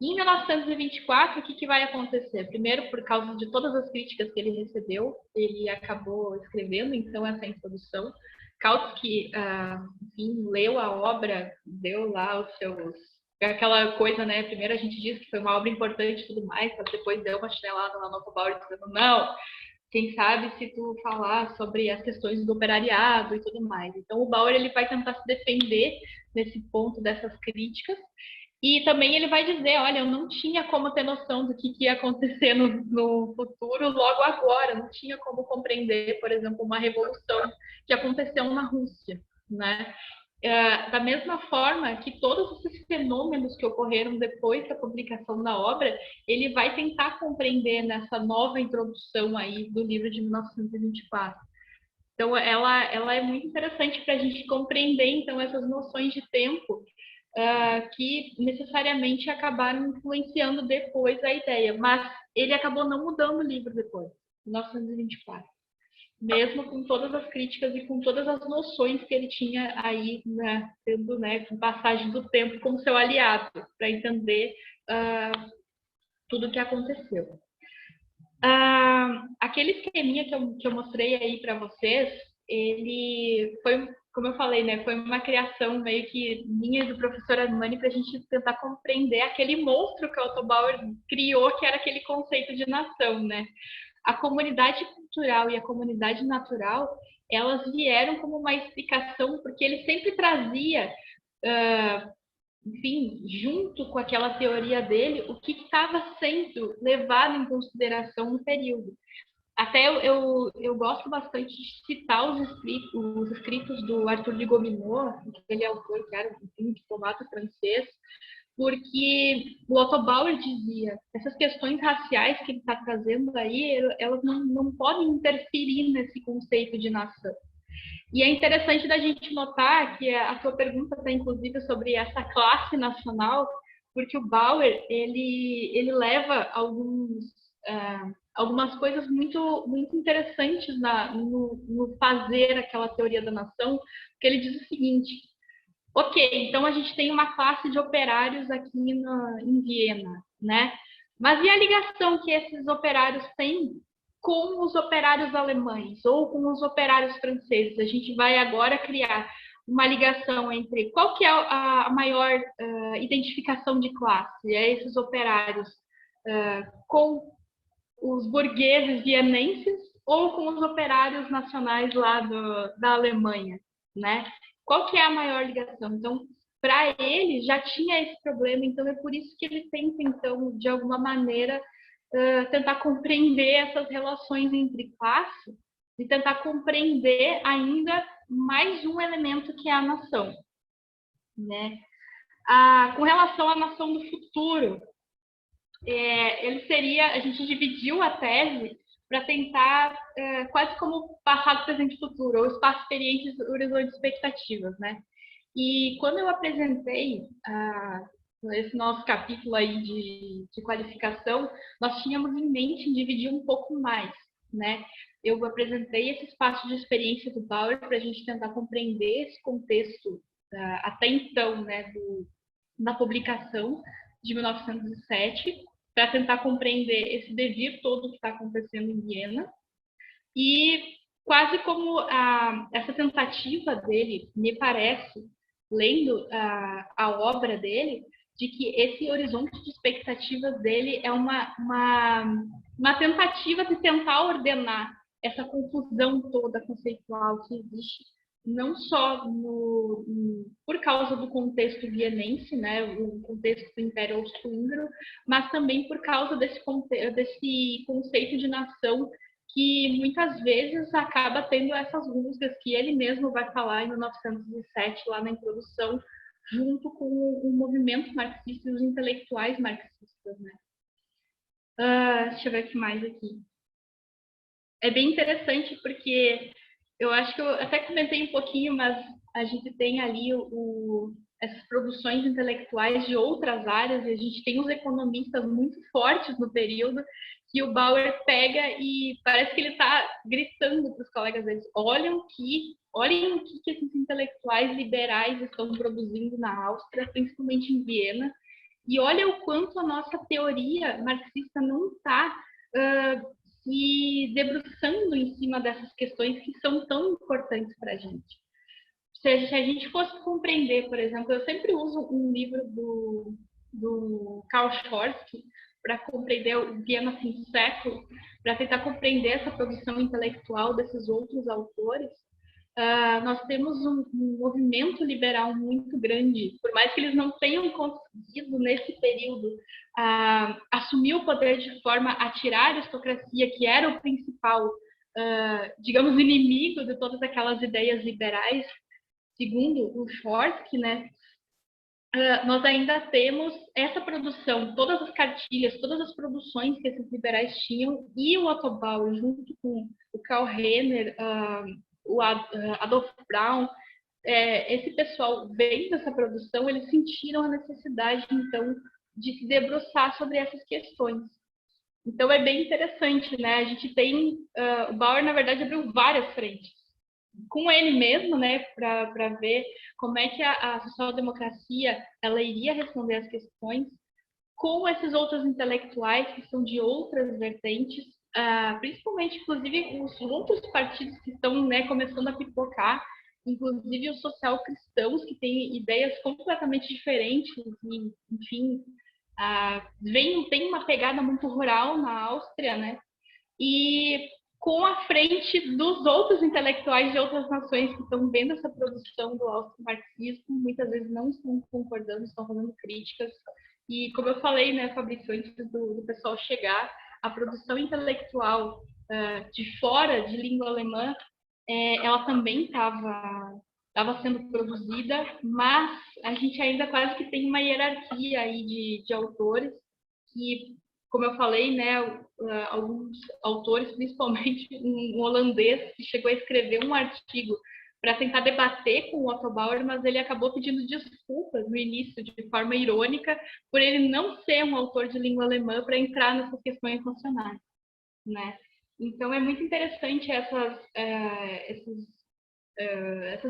Em 1924, o que vai acontecer? Primeiro, por causa de todas as críticas que ele recebeu, ele acabou escrevendo, então, essa introdução. Kautsky, enfim, leu a obra, deu lá os seus... Aquela coisa, né? Primeiro a gente diz que foi uma obra importante e tudo mais, mas depois deu uma chinelada lá no Otto Bauer, dizendo, não, quem sabe se tu falar sobre as questões do operariado e tudo mais. Então, o Bauer ele vai tentar se defender nesse ponto dessas críticas. E também ele vai dizer, olha, eu não tinha como ter noção do que ia acontecer no futuro logo agora, não tinha como compreender, por exemplo, uma revolução que aconteceu na Rússia, né? Da mesma forma que todos esses fenômenos que ocorreram depois da publicação da obra, ele vai tentar compreender nessa nova introdução aí do livro de 1924. Então, ela é muito interessante para a gente compreender, então, essas noções de tempo que necessariamente acabaram influenciando depois a ideia, mas ele acabou não mudando o livro depois, em 1924, mesmo com todas as críticas e com todas as noções que ele tinha aí, né, tendo, né, com passagem do tempo como seu aliado, para entender tudo o que aconteceu. Aquele esqueminha que eu mostrei aí para vocês, ele foi, como eu falei, né, foi uma criação meio que minha e do professor Armani para a gente tentar compreender aquele monstro que o Otto Bauer criou, que era aquele conceito de nação, né? A comunidade cultural e a comunidade natural, elas vieram como uma explicação, porque ele sempre trazia, enfim, junto com aquela teoria dele, o que estava sendo levado em consideração no período. Até eu gosto bastante de citar os escritos do Arthur de Gobineau, aquele autor que era um diplomata francês, porque o Otto Bauer dizia, essas questões raciais que ele está trazendo aí, elas não podem interferir nesse conceito de nação. E é interessante da gente notar que a tua pergunta está, inclusive, sobre essa classe nacional, porque o Bauer, ele leva algumas coisas muito, muito interessantes no fazer aquela teoria da nação, porque ele diz o seguinte, ok, então a gente tem uma classe de operários aqui em Viena, né? Mas e a ligação que esses operários têm com os operários alemães ou com os operários franceses? A gente vai agora criar uma ligação entre qual que é a maior identificação de classe? É esses operários com os burgueses vienenses ou com os operários nacionais lá da Alemanha, né? Qual que é a maior ligação? Então, para ele, já tinha esse problema, então é por isso que ele tenta, então, de alguma maneira, tentar compreender essas relações entre classes e tentar compreender ainda mais um elemento que é a nação, né? Com relação à nação do futuro, a gente dividiu a tese para tentar, quase como passado, presente e futuro, ou espaço, experiências, horizonte, expectativas, né? E quando eu apresentei esse nosso capítulo aí de qualificação, nós tínhamos em mente dividir um pouco mais, né? Eu apresentei esse espaço de experiência do Bauer para a gente tentar compreender esse contexto até então, né, da publicação de 1907, para tentar compreender esse devir todo que está acontecendo em Viena. E quase como essa tentativa dele, me parece, lendo a obra dele, de que esse horizonte de expectativas dele é uma tentativa de tentar ordenar essa confusão toda conceitual que existe, não só por causa do contexto vienense, né, o contexto do Império Austro-Húngaro, mas também por causa desse conceito de nação que muitas vezes acaba tendo essas rusgas que ele mesmo vai falar em 1907, lá na introdução, junto com o movimento marxista e os intelectuais marxistas, né? Deixa eu ver o que mais aqui. É bem interessante porque eu acho que eu até comentei um pouquinho, mas a gente tem ali essas produções intelectuais de outras áreas, e a gente tem os economistas muito fortes no período, que o Bauer pega e parece que ele está gritando para os colegas deles, olhem o que esses intelectuais liberais estão produzindo na Áustria, principalmente em Viena, e olha o quanto a nossa teoria marxista não está se debruçando em cima dessas questões que são tão importantes para a gente. Se a gente fosse compreender, por exemplo, eu sempre uso um livro do Karl Chorsky para compreender o Viena fim de século, para tentar compreender essa produção intelectual desses outros autores. Nós temos um movimento liberal muito grande, por mais que eles não tenham conseguido, nesse período, assumir o poder de forma a tirar a aristocracia, que era o principal, digamos, inimigo de todas aquelas ideias liberais, segundo o Chorsky, né? Nós ainda temos essa produção, todas as cartilhas, todas as produções que esses liberais tinham, e o Otto Bauer, junto com o Karl Renner, o Adolf Braun, esse pessoal vendo essa produção, eles sentiram a necessidade, então, de se debruçar sobre essas questões. Então, é bem interessante, né? A gente tem... o Bauer, na verdade, abriu várias frentes. Com ele mesmo, né, para ver como é que a social-democracia ela iria responder às questões, com esses outros intelectuais que são de outras vertentes, principalmente, inclusive, os outros partidos que estão, né, começando a pipocar, inclusive os social-cristãos, que têm ideias completamente diferentes, e, enfim, tem uma pegada muito rural na Áustria, né, e com a frente dos outros intelectuais de outras nações que estão vendo essa produção do austro-marxismo, muitas vezes não estão concordando, estão fazendo críticas. E, como eu falei, né, Fabrício, antes do pessoal chegar, a produção intelectual de fora de língua alemã, ela também estava sendo produzida, mas a gente ainda quase que tem uma hierarquia aí de autores que, como eu falei, né, alguns autores, principalmente um holandês, que chegou a escrever um artigo para tentar debater com o Otto Bauer, mas ele acabou pedindo desculpas no início, de forma irônica, por ele não ser um autor de língua alemã para entrar nessas questões nacionais, né? Então, é muito interessante essas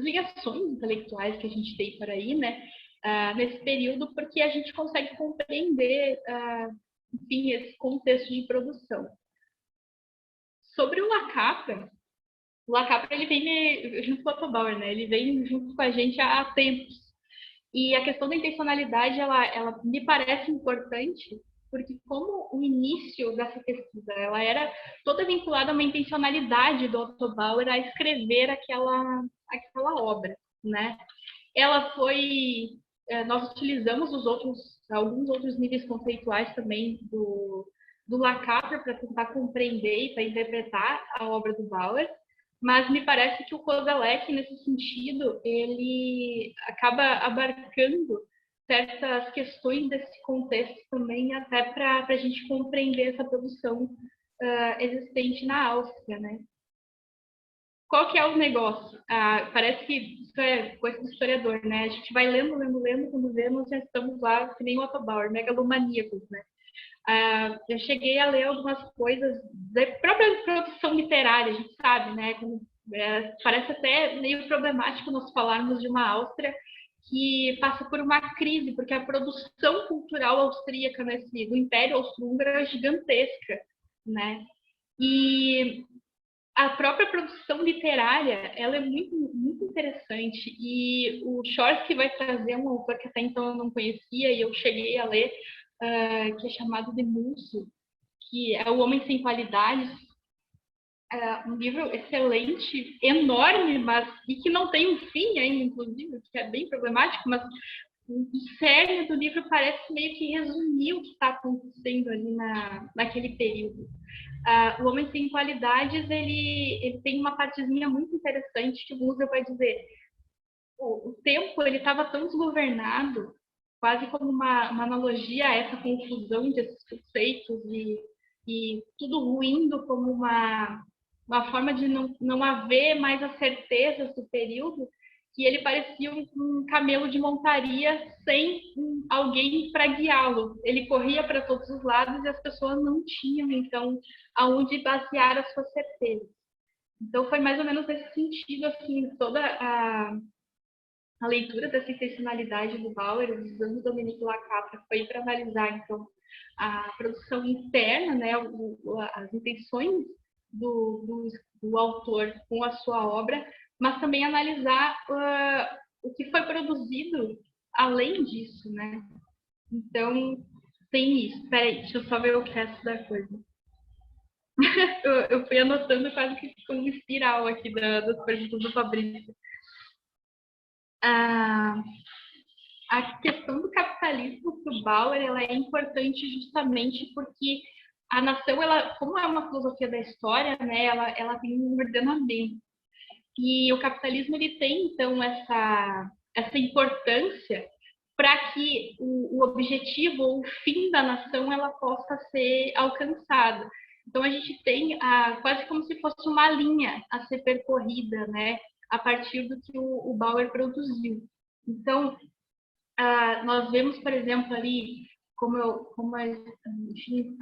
ligações intelectuais que a gente tem por aí, né, nesse período, porque a gente consegue compreender enfim, esse contexto de produção. Sobre o Lacapra ele vem junto com o Otto Bauer, né? Ele vem junto com a gente há tempos. E a questão da intencionalidade, ela me parece importante, porque como o início dessa pesquisa, ela era toda vinculada a uma intencionalidade do Otto Bauer a escrever aquela obra, né? Ela foi... nós utilizamos alguns outros níveis conceituais também do Lacapra para tentar compreender e para interpretar a obra do Bauer, mas me parece que o Koselleck, nesse sentido, ele acaba abarcando certas questões desse contexto também, até para a gente compreender essa produção existente na Áustria, né? Qual que é o negócio? Parece que isso é coisa do historiador, né? A gente vai lendo, quando vemos, já estamos lá, que nem o Otto Bauer, megalomaníacos, né? Eu cheguei a ler algumas coisas da própria produção literária, a gente sabe, né? Parece até meio problemático nós falarmos de uma Áustria que passa por uma crise, porque a produção cultural austríaca do Império Austro-Húngaro é gigantesca, né? E a própria produção literária, ela é muito, muito interessante. E o Chorske vai trazer um autor que até então eu não conhecia e eu cheguei a ler, que é chamado de Múcio, que é O Homem Sem Qualidades. Um livro excelente, enorme, mas e que não tem um fim ainda, inclusive, que é bem problemático, mas o cerne do livro parece meio que resumir o que está acontecendo ali naquele período. O Homem Sem Qualidades, ele tem uma partezinha muito interessante que o Musa vai dizer. O tempo ele estava tão desgovernado, quase como uma analogia a essa confusão desses conceitos e tudo ruindo como uma forma de não haver mais as certezas do período, que ele parecia um camelo de montaria sem alguém para guiá-lo. Ele corria para todos os lados e as pessoas não tinham, então, aonde basear as suas certezas. Então, foi mais ou menos nesse sentido, assim, toda a leitura dessa intencionalidade do Bauer, usando Dominique Lacapra, foi para analisar, então, a produção interna, né, as intenções do autor com a sua obra, mas também analisar o que foi produzido além disso, né? Então, tem isso. Peraí, deixa eu só ver o resto da coisa. eu fui anotando quase que um espiral aqui das perguntas do Fabrício. A questão do capitalismo para o Bauer, ela é importante justamente porque a nação, ela, como é uma filosofia da história, né, ela tem um ordenamento. E o capitalismo ele tem, então, essa importância para que o objetivo ou o fim da nação ela possa ser alcançado. Então, a gente tem quase como se fosse uma linha a ser percorrida, né, a partir do que o Bauer produziu. Então, nós vemos, por exemplo, ali, enfim,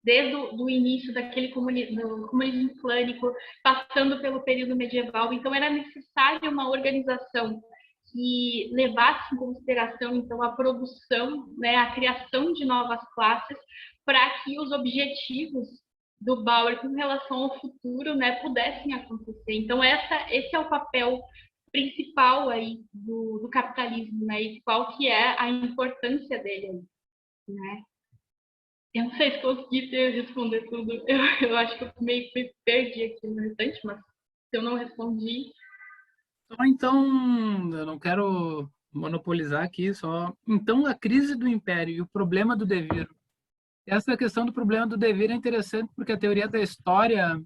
desde o início daquele comunismo islâmico, passando pelo período medieval. Então, era necessária uma organização que levasse em consideração, então, a produção, né, a criação de novas classes, para que os objetivos do Bauer com relação ao futuro, né, pudessem acontecer. Então, esse é o papel principal aí do capitalismo, né, e qual que é a importância dele aí, né? Eu não sei se consegui responder tudo. Eu acho que eu meio que me perdi aqui no restante, mas se eu não respondi... Então, eu não quero monopolizar aqui só. Então, a crise do império e o problema do devir. Essa questão do problema do devir é interessante porque a teoria da história,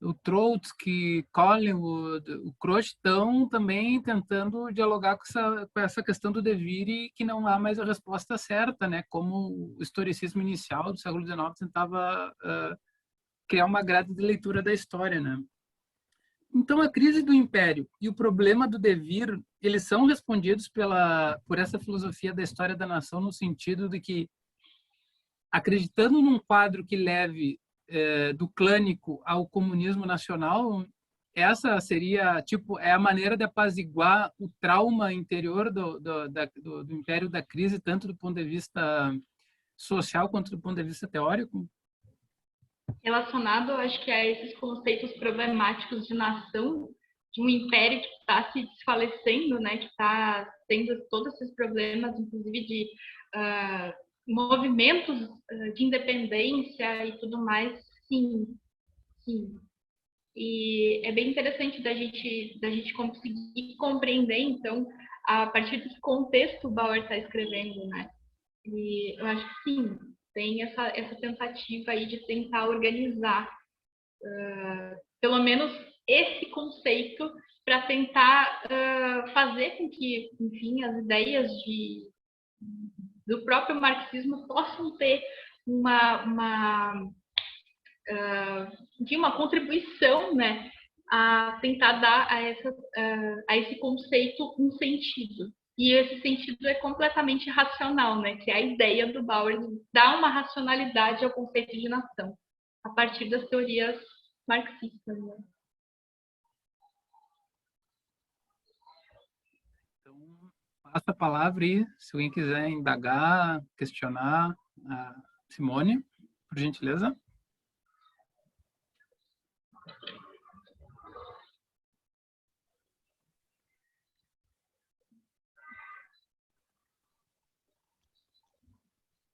o Trotsky, Collingwood, o Croce estão também tentando dialogar com essa questão do devir e que não há mais a resposta certa, né? Como o historicismo inicial do século XIX tentava criar uma grade de leitura da história, né? Então, a crise do império e o problema do devir, eles são respondidos por essa filosofia da história da nação no sentido de que, acreditando num quadro que leve do clânico ao comunismo nacional, essa seria é a maneira de apaziguar o trauma interior do império da crise, tanto do ponto de vista social quanto do ponto de vista teórico? Relacionado, acho que a esses conceitos problemáticos de nação, de um império que está se desfalecendo, né, que está tendo todos esses problemas, inclusive de movimentos de independência e tudo mais, sim. E é bem interessante da gente conseguir compreender, então, a partir de que contexto o Bauer está escrevendo, né? E eu acho que sim, tem essa tentativa aí de tentar organizar, pelo menos esse conceito, para tentar fazer com que, enfim, as ideias do próprio marxismo possam ter uma contribuição, né, a tentar dar a esse conceito um sentido. E esse sentido é completamente racional, né, que é a ideia do Bauer de dar uma racionalidade ao conceito de nação, a partir das teorias marxistas, né? Passa a palavra aí, se alguém quiser indagar, questionar a Simone, por gentileza.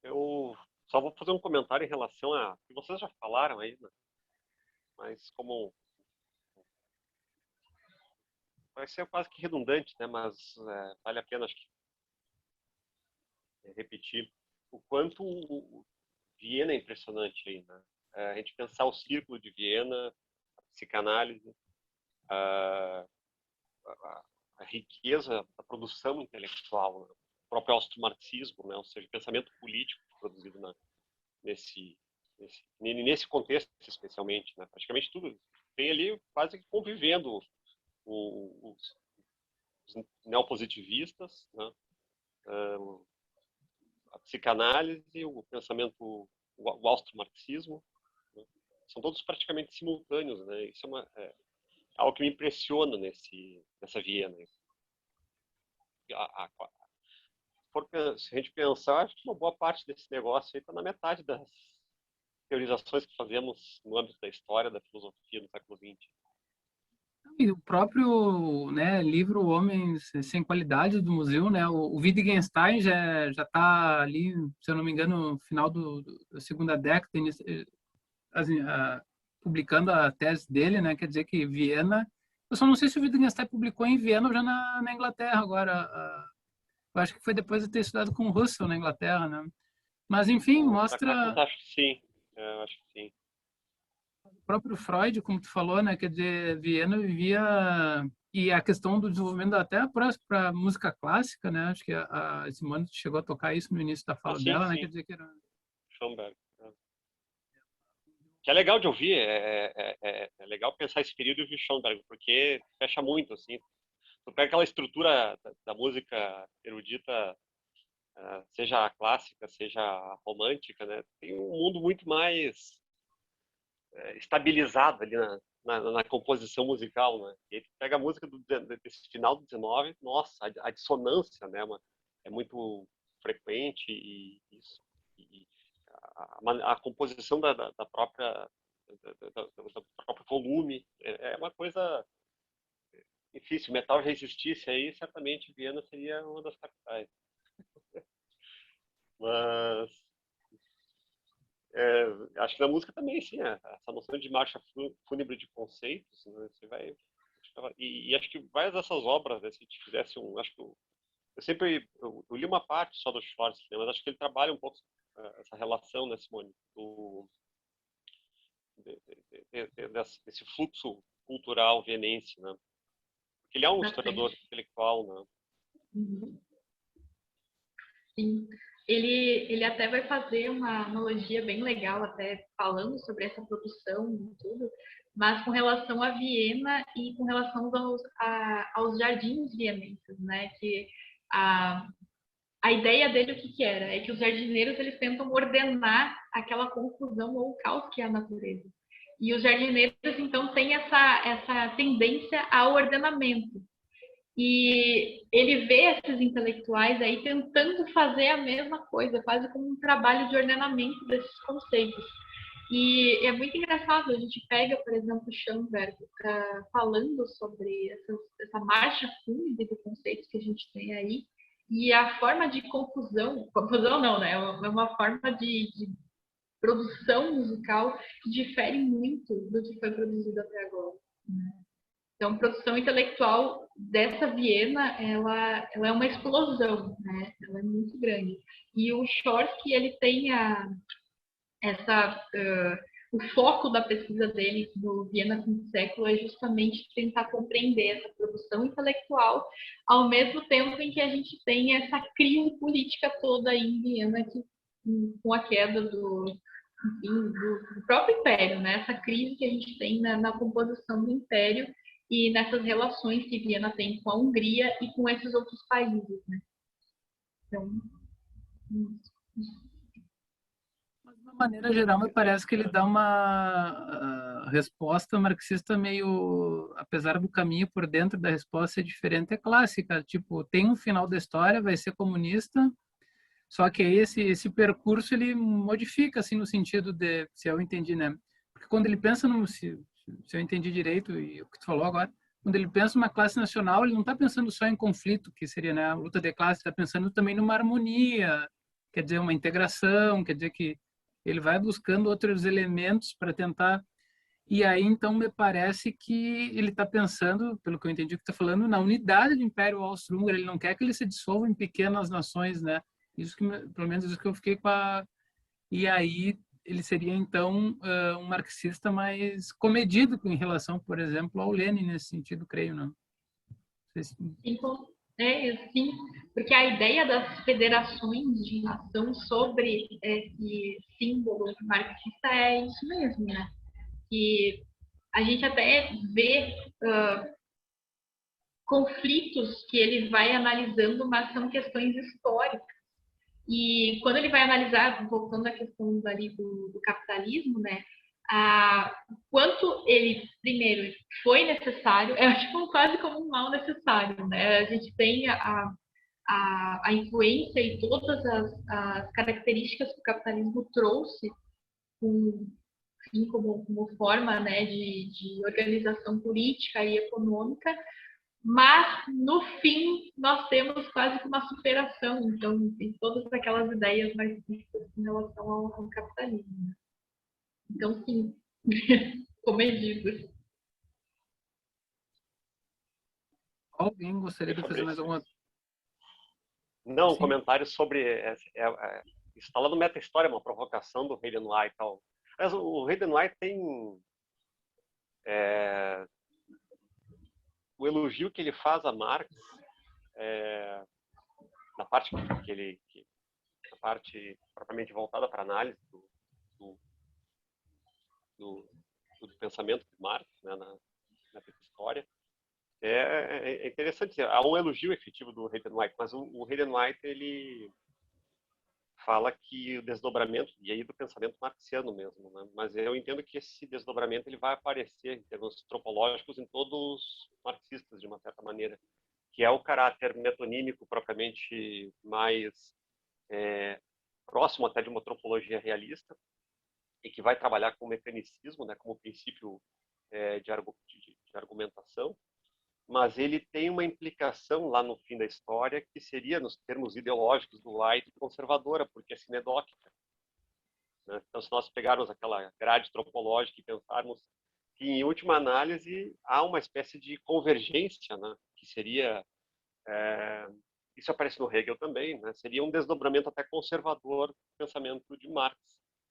Eu só vou fazer um comentário em relação a que vocês já falaram aí, né? Mas como vai ser quase que redundante, né? Mas vale a pena, acho que, repetir o quanto o Viena é impressionante aí, né? A gente pensar o círculo de Viena, a psicanálise, a, a riqueza da produção intelectual, né? O próprio austro-marxismo, né? Ou seja, pensamento político produzido nesse contexto especialmente, né? Praticamente tudo tem ali quase que convivendo os neopositivistas, né? A psicanálise, o pensamento, o austro-marxismo, né? São todos praticamente simultâneos, né? Isso é algo que me impressiona nessa Viena. Se a gente pensar, acho que uma boa parte desse negócio aí está na metade das teorizações que fazemos no âmbito da história, da filosofia no século XX. E o próprio, né, livro Homens Sem Qualidade do museu, né, o Wittgenstein já está ali, se eu não me engano, no final da segunda década, publicando a tese dele, né, quer dizer que Viena, eu só não sei se o Wittgenstein publicou em Viena ou já na Inglaterra agora, eu acho que foi depois de ter estudado com o Russell na Inglaterra, né, mas enfim, mostra... Acho que sim, acho que sim. O próprio Freud, como tu falou, né, quer dizer, Viena vivia, e a questão do desenvolvimento até para música clássica, né, acho que a Simone chegou a tocar isso no início da fala dela, sim. né, quer dizer que era... Schoenberg. Que é legal de ouvir, é legal pensar esse período de Schoenberg, porque fecha muito, assim. Tu pega aquela estrutura da música erudita, seja a clássica, seja a romântica, né? Tem um mundo muito mais estabilizado ali na composição musical, né? E aí tu pega a música desse final do 19, nossa, a dissonância, né? É muito frequente e isso. E a composição da própria do próprio volume é uma coisa. Enfim, se o metal já existisse aí, certamente Viena seria uma das capitais. Mas acho que na música também, sim, essa noção de marcha fúnebre de conceitos, né, você vai e acho que várias dessas obras, né, se a gente fizesse acho que eu li uma parte só do Schwartz, né, mas acho que ele trabalha um pouco essa relação, né, Simone, desse fluxo cultural vienense, né? Porque ele é um historiador intelectual, né? Uhum. Sim. Ele até vai fazer uma analogia bem legal, até falando sobre essa produção e tudo, mas com relação a Viena e com relação aos jardins vienenses, né? Que a ideia dele, o que era? É que os jardineiros, eles tentam ordenar aquela confusão ou o caos que é a natureza. E os jardineiros, então, têm essa tendência ao ordenamento. E ele vê esses intelectuais aí tentando fazer a mesma coisa, quase como um trabalho de ordenamento desses conceitos. E é muito engraçado, a gente pega, por exemplo, Schoenberg falando sobre essa marcha fúnebre de conceitos que a gente tem aí, e a forma de confusão não, né? É uma forma de produção musical que difere muito do que foi produzido até agora. Então, a produção intelectual dessa Viena, ela é uma explosão, né? Ela é muito grande. E o Chorsky, ele tem o foco da pesquisa dele no Viena Quinto Século é justamente tentar compreender essa produção intelectual, ao mesmo tempo em que a gente tem essa crise política toda aí em Viena, com a queda do próprio império, né? Essa crise que a gente tem na composição do império e nessas relações que Viena tem com a Hungria e com esses outros países, né? Então, de uma maneira geral, me parece que ele dá uma a resposta marxista meio, apesar do caminho por dentro da resposta ser diferente, é clássica. Tipo, tem um final da história, vai ser comunista, só que aí esse percurso ele modifica, assim, no sentido de, se eu entendi, né? Porque quando ele pensa no, se eu entendi direito e o que tu falou agora, quando ele pensa numa classe nacional, ele não está pensando só em conflito, que seria, né, a luta de classe, está pensando também numa harmonia, quer dizer, uma integração, quer dizer que ele vai buscando outros elementos para tentar. E aí, então, me parece que ele está pensando, pelo que eu entendi que está falando, na unidade do Império Austro-Húngaro. Ele não quer que ele se dissolva em pequenas nações, né? Isso que, pelo menos, isso que eu fiquei com a... E aí, ele seria, então, um marxista mais comedido em relação, por exemplo, ao Lenin, nesse sentido, creio, não? Sim, porque a ideia das federações de nação sobre esse símbolo marxista é isso mesmo, né? Que a gente até vê conflitos que ele vai analisando, mas são questões históricas. E quando ele vai analisar, voltando à questão ali do capitalismo, né? Quanto ele, primeiro, foi necessário, é tipo quase como um mal necessário, né? A gente tem a influência e todas as características que o capitalismo trouxe como forma, né, de organização política e econômica, mas no fim nós temos quase que uma superação, então tem todas aquelas ideias marxistas em relação ao capitalismo. Então sim, comedido. Alguém gostaria de fazer mais alguma? Não, um comentário sobre isso está lá no Meta História, uma provocação do Hayden White e tal. Mas o Hayden White tem o elogio que ele faz a Marx na parte na parte propriamente voltada para a análise do pensamento de Marx, né, na história. É interessante, há um elogio efetivo do Hayden White, mas o Hayden White ele fala que o desdobramento, e aí do pensamento marxiano mesmo, né? Mas eu entendo que esse desdobramento ele vai aparecer em termos tropológicos em todos os marxistas, de uma certa maneira, que é o caráter metonímico propriamente mais próximo até de uma tropologia realista, e que vai trabalhar com o mecanicismo, né, como princípio de argumentação, mas ele tem uma implicação lá no fim da história que seria, nos termos ideológicos do White, conservadora, porque é sinedótica. Né? Então, se nós pegarmos aquela grade tropológica e pensarmos que, em última análise, há uma espécie de convergência, né? Que seria... isso aparece no Hegel também, né? Seria um desdobramento até conservador do pensamento de Marx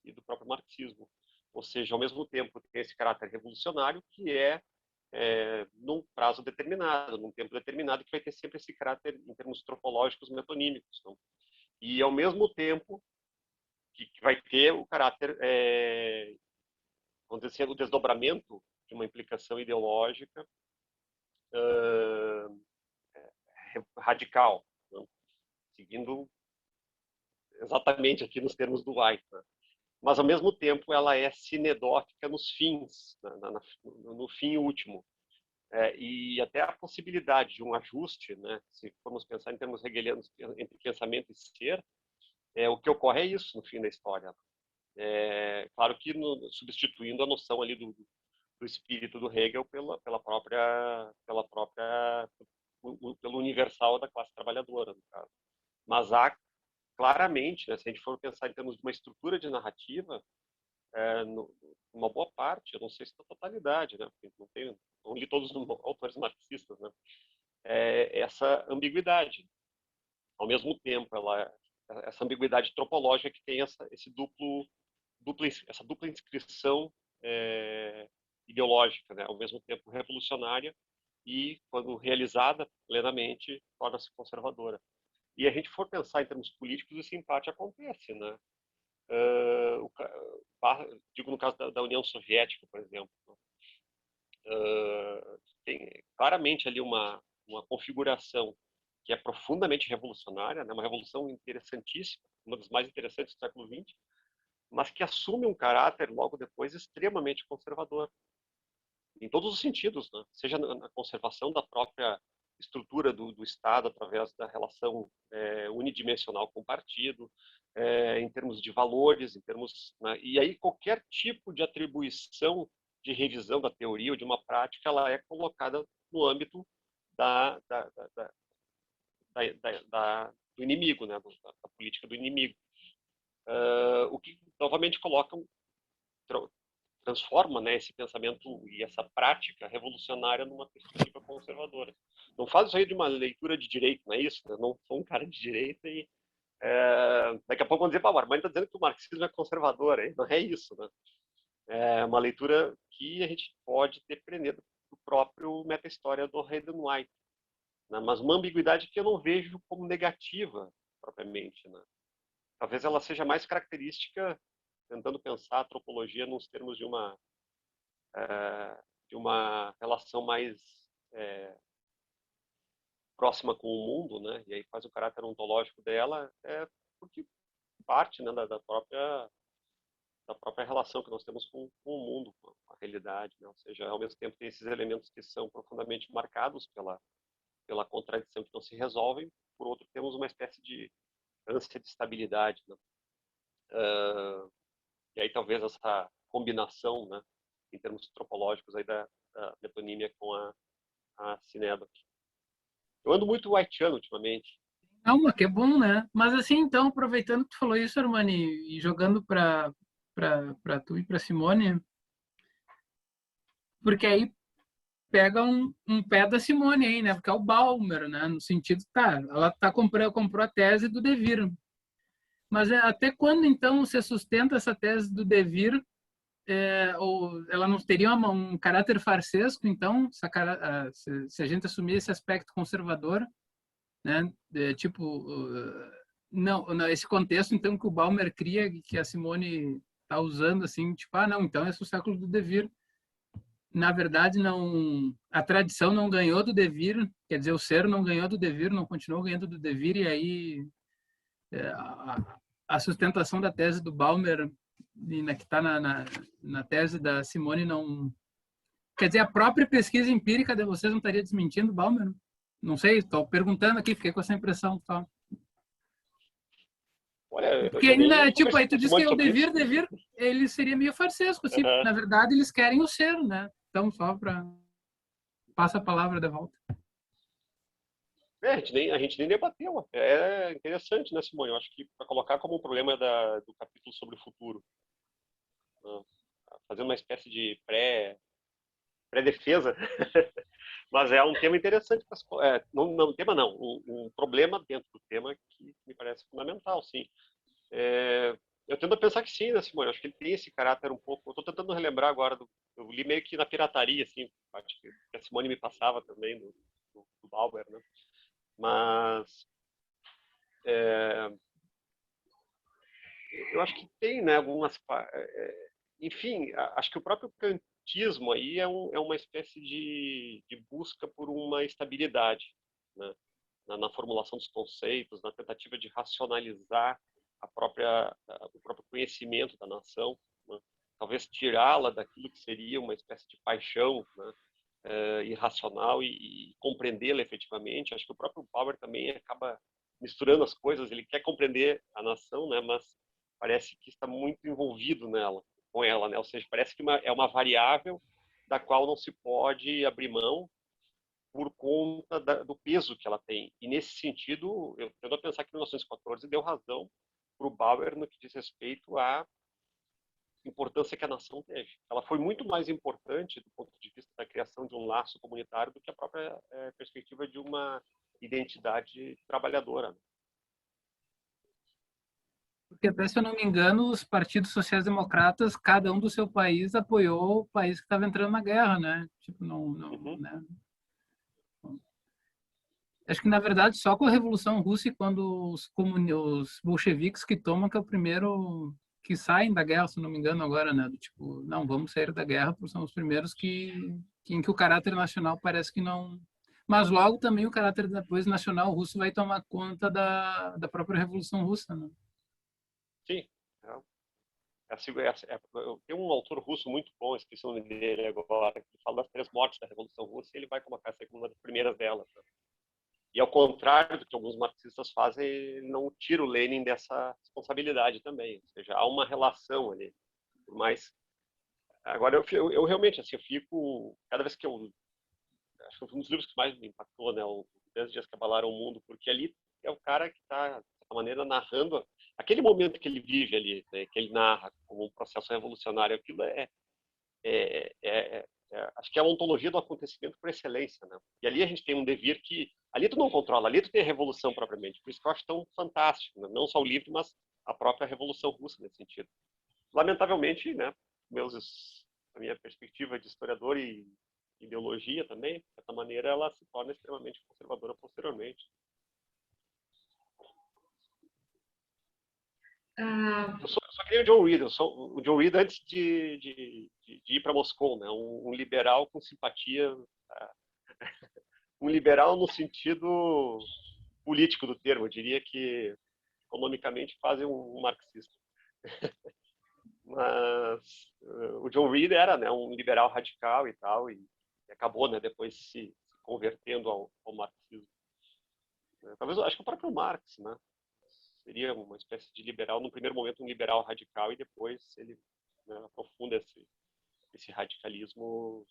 e do próprio marxismo. Ou seja, ao mesmo tempo, tem esse caráter revolucionário que num prazo determinado, num tempo determinado, que vai ter sempre esse caráter em termos tropológicos metonímicos. Não? E, ao mesmo tempo, que vai ter o caráter, vamos dizer assim, o desdobramento de uma implicação ideológica radical, não? Seguindo exatamente aqui nos termos do White. Né? Mas, ao mesmo tempo, ela é sinedótica nos fins, no fim último. E até a possibilidade de um ajuste, né, se formos pensar em termos hegelianos entre pensamento e ser, o que ocorre é isso no fim da história. Claro que substituindo a noção ali do espírito do Hegel pelo universal da classe trabalhadora, no caso. Mas há claramente, né, se a gente for pensar em termos de uma estrutura de narrativa, uma boa parte, eu não sei se na totalidade, né, porque não li todos os autores marxistas, né, essa ambiguidade. Ao mesmo tempo, essa ambiguidade tropológica que tem essa dupla inscrição ideológica, né, ao mesmo tempo revolucionária e, quando realizada plenamente, torna-se conservadora. E a gente for pensar em termos políticos, esse empate acontece, né? Digo no caso da União Soviética, por exemplo. Tem claramente ali uma configuração que é profundamente revolucionária, né? Uma revolução interessantíssima, uma das mais interessantes do século XX, mas que assume um caráter logo depois extremamente conservador. em todos os sentidos, né? Seja na conservação da própria estrutura do Estado através da relação unidimensional com o partido, em termos de valores, em termos, né? E aí qualquer tipo de atribuição de revisão da teoria ou de uma prática, ela é colocada no âmbito do inimigo, né? Da política do inimigo. O que novamente transforma, né, esse pensamento e essa prática revolucionária numa perspectiva conservadora. Não faz isso aí de uma leitura de direito, não é isso? Né? Não sou um cara de direita e daqui a pouco vão dizer, pá, o Armando está dizendo que o marxismo é conservador, hein? Não é isso, né? É uma leitura que a gente pode depender do próprio meta-história do Hayden White, né? Mas uma ambiguidade que eu não vejo como negativa propriamente, né? Talvez ela seja mais característica, tentando pensar a antropologia nos termos de uma relação mais próxima com o mundo, né? E aí faz o caráter ontológico dela, porque parte, né, da própria relação que nós temos com o mundo, com a realidade, né? Ou seja, ao mesmo tempo tem esses elementos que são profundamente marcados pela contradição que não se resolvem, por outro temos uma espécie de ânsia de estabilidade, né? E aí talvez essa combinação, né, em termos antropológicos aí da metonímia com a Cinedo. Eu ando muito whiteano ultimamente. Não, mas que é bom, né? Mas assim, então, aproveitando que tu falou isso, Armani, e jogando para tu e para Simone, porque aí pega um pé da Simone aí, né? Porque é o Balmer, né? No sentido, tá, ela comprou a tese do Devir. Mas até quando, então, você sustenta essa tese do Devir? Ou ela não teria um caráter farsesco, então, se a gente assumir esse aspecto conservador, né? Não, esse contexto, então, que o Balmer cria, que a Simone está usando, assim, tipo, não, então esse é o século do Devir. Na verdade, não, a tradição não ganhou do Devir, quer dizer, o ser não ganhou do Devir, não continuou ganhando do Devir, e aí a sustentação da tese do Balmer, que está na tese da Simone, não... Quer dizer, a própria pesquisa empírica de vocês não estaria desmentindo o Balmer? Não sei, estou perguntando aqui, fiquei com essa impressão. Tá? Olha, porque ainda, tipo, aí tu diz que é o Devir, ele seria meio farsesco, assim, na verdade eles querem o ser, né? Então, só para... Passa a palavra de volta. A gente nem debateu. É interessante, né, Simone? Eu acho que para colocar como um problema do capítulo sobre o futuro, fazer uma espécie de pré-defesa, mas é um tema interessante. Não, tema não, um problema dentro do tema que me parece fundamental, sim. Eu tendo a pensar que sim, né, Simone? Eu acho que ele tem esse caráter um pouco... Eu estou tentando relembrar agora, eu li meio que na pirataria, assim, acho que a Simone me passava também do Balmer, né? Mas eu acho que tem, né, algumas... enfim, acho que o próprio kantismo aí é uma espécie de busca por uma estabilidade, né, na formulação dos conceitos, na tentativa de racionalizar o próprio conhecimento da nação, né? Talvez tirá-la daquilo que seria uma espécie de paixão, né, irracional e compreendê-la efetivamente. Acho que o próprio Bauer também acaba misturando as coisas. Ele quer compreender a nação, né, mas parece que está muito envolvido com ela, né? Ou seja, parece que é uma variável da qual não se pode abrir mão por conta do peso que ela tem. E nesse sentido, eu tendo a pensar que 1914 deu razão para o Bauer no que diz respeito à importância que a nação teve. Ela foi muito mais importante do ponto de vista da criação de um laço comunitário do que a própria perspectiva de uma identidade trabalhadora. Porque até, se eu não me engano, os partidos sociais-democratas, cada um do seu país, apoiou o país que estava entrando na guerra, né? Tipo, né? Acho que, na verdade, só com a Revolução Russa e quando os bolcheviques que tomam, que é o primeiro que saem da guerra, se não me engano agora, né? Tipo, não, vamos sair da guerra, porque são os primeiros em que o caráter nacional parece que não... Mas logo também o caráter depois nacional russo vai tomar conta da própria Revolução Russa, né? Sim. Tem um autor russo muito bom, esqueci o nome dele agora, que fala das 3 mortes da Revolução Russa, e ele vai colocar essa como uma das primeiras delas. Né? E ao contrário do que alguns marxistas fazem, ele não tira o Lenin dessa responsabilidade também. Ou seja, há uma relação ali. Por mais... Agora, eu realmente, assim, eu fico... Cada vez que eu... Acho que um dos livros que mais me impactou, né? Os 10 Dias que Abalaram o Mundo, porque ali é o cara que está, de certa maneira, narrando aquele momento que ele vive ali, né? Que ele narra como um processo revolucionário. Aquilo acho que é a ontologia do acontecimento por excelência, né? E ali a gente tem um devir que ali tu não controla, ali tu tem a revolução propriamente. Por isso que eu acho tão fantástico, né? Não só o livro, mas a própria Revolução Russa nesse sentido. Lamentavelmente, né? A minha perspectiva de historiador e ideologia também, de certa maneira, ela se torna extremamente conservadora posteriormente. Eu sou que nem o John Reed. Eu sou o John Reed antes de ir para Moscou, né? Um liberal com simpatia, um liberal no sentido político do termo. Eu diria que economicamente quase um marxista. Mas o John Reed era, né, um liberal radical e tal, e acabou, né, depois se convertendo ao marxismo. Talvez, acho que o próprio Marx, né? Seria uma espécie de liberal, no primeiro momento um liberal radical, e depois ele, né, aprofunda esse radicalismo,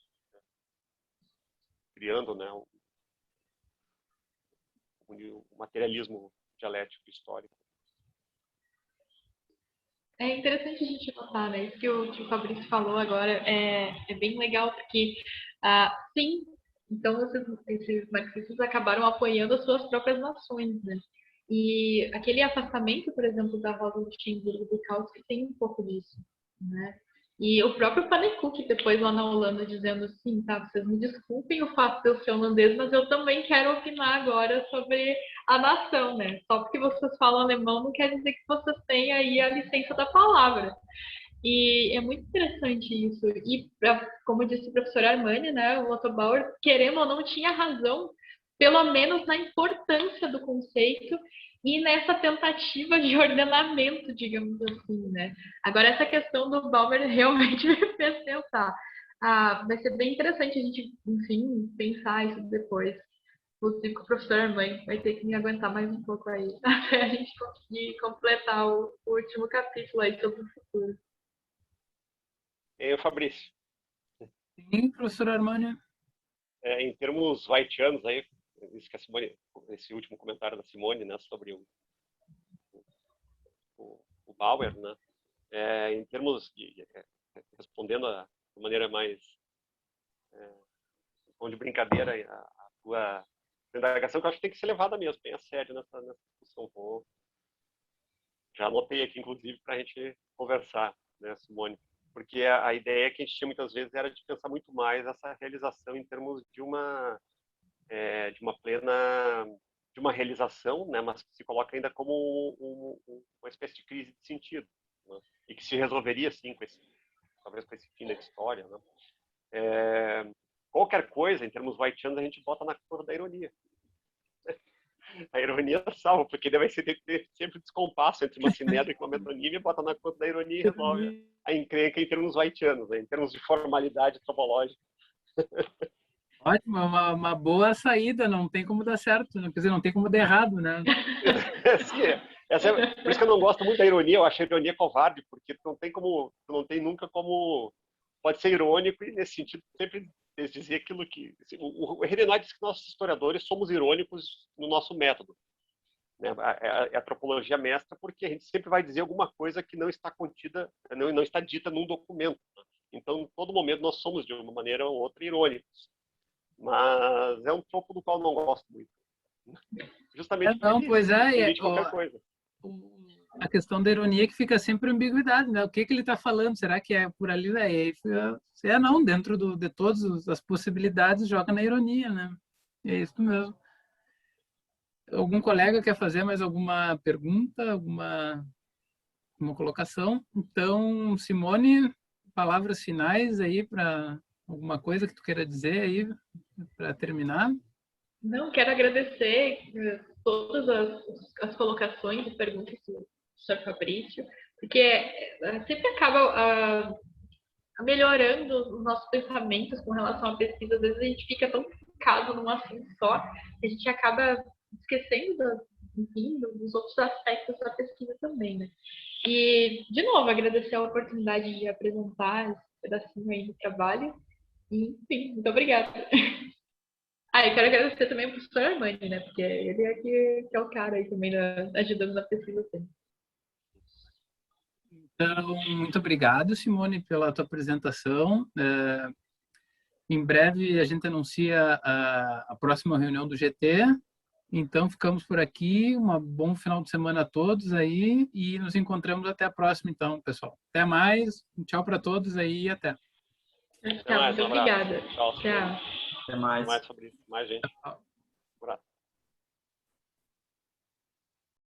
criando, né, um materialismo dialético histórico. É interessante a gente notar, né? Isso que o Fabrício falou agora é bem legal, porque, sim, então esses marxistas acabaram apoiando as suas próprias nações, né? E aquele afastamento, por exemplo, da Rosa Luxemburgo do Kautsky tem um pouco disso, né? E o próprio Pannekoek depois lá na Holanda dizendo assim, tá, vocês me desculpem o fato de eu ser holandês, mas eu também quero opinar agora sobre a nação, né? Só porque vocês falam alemão não quer dizer que vocês têm aí a licença da palavra. E é muito interessante isso. E, como disse o professor Armani, né, o Otto Bauer, querendo ou não, tinha razão, pelo menos na importância do conceito e nessa tentativa de ordenamento, digamos assim, né? Agora, essa questão do Bauer realmente me fez pensar. Vai ser bem interessante a gente, enfim, pensar isso depois. Inclusive com o professor Armani vai ter que me aguentar mais um pouco aí, até a gente conseguir completar o último capítulo aí sobre o futuro. E aí, Fabrício? Sim, professor Armani. Em termos whiteanos, aí, isso que a Simone, esse último comentário da Simone, né, sobre o Bauer, né, em termos de, respondendo de maneira mais de brincadeira a tua indagação, que eu acho que tem que ser levada mesmo, bem a sério nessa discussão. Já anotei aqui, inclusive, para a gente conversar, né, Simone? Porque a ideia que a gente tinha muitas vezes era de pensar muito mais essa realização em termos de uma realização, né, mas que se coloca ainda como uma espécie de crise de sentido, né, e que se resolveria sim talvez com esse fim da história, né. Qualquer coisa em termos whiteanos a gente bota na cor da ironia. A ironia salva, porque daí vai ter sempre descompasso entre uma sinédrica e uma metonímia, bota na conta da ironia e resolve a encrenca em termos whiteanos, né? Em termos de formalidade topológica. Ótimo, uma boa saída, não tem como dar certo, quer dizer, não tem como dar errado, né? Sim, por isso que eu não gosto muito da ironia, eu acho a ironia covarde, porque tu não tem nunca como... Pode ser irônico e, nesse sentido, sempre dizer aquilo que... O Redenói diz que nós, historiadores, somos irônicos no nosso método. Né? É a tropologia mestra, porque a gente sempre vai dizer alguma coisa que não está contida, não está dita num documento. Né? Então, em todo momento, nós somos, de uma maneira ou outra, irônicos. Mas é um tropo do qual eu não gosto muito. Justamente porque pois permite qualquer coisa. A questão da ironia que fica sempre ambiguidade, né? O que ele está falando? Será que é por ali? Não, dentro de todas as possibilidades, joga na ironia, né? É isso mesmo. Algum colega quer fazer mais alguma pergunta, alguma colocação? Então, Simone, palavras finais aí para alguma coisa que tu queira dizer aí para terminar? Não, quero agradecer todas as colocações e perguntas do professor Fabrício. porque sempre acaba melhorando os nossos pensamentos com relação à pesquisa. Às vezes a gente fica tão focado num assunto só, que a gente acaba esquecendo, enfim, dos outros aspectos da pesquisa também, né? E, de novo, agradecer a oportunidade de apresentar esse pedacinho aí do trabalho. E, enfim, muito obrigada. Ah, eu quero agradecer também ao professor Armani, né? Porque ele é que é o cara aí também ajudando na pesquisa sempre. Então, muito obrigado, Simone, pela tua apresentação. Em breve a gente anuncia a próxima reunião do GT. Então, ficamos por aqui. Um bom final de semana a todos aí e nos encontramos até a próxima, então, pessoal. Até mais. Tchau para todos aí e até. Tchau, muito obrigada. Tchau. Tchau. Até mais. Mais gente. Um abraço.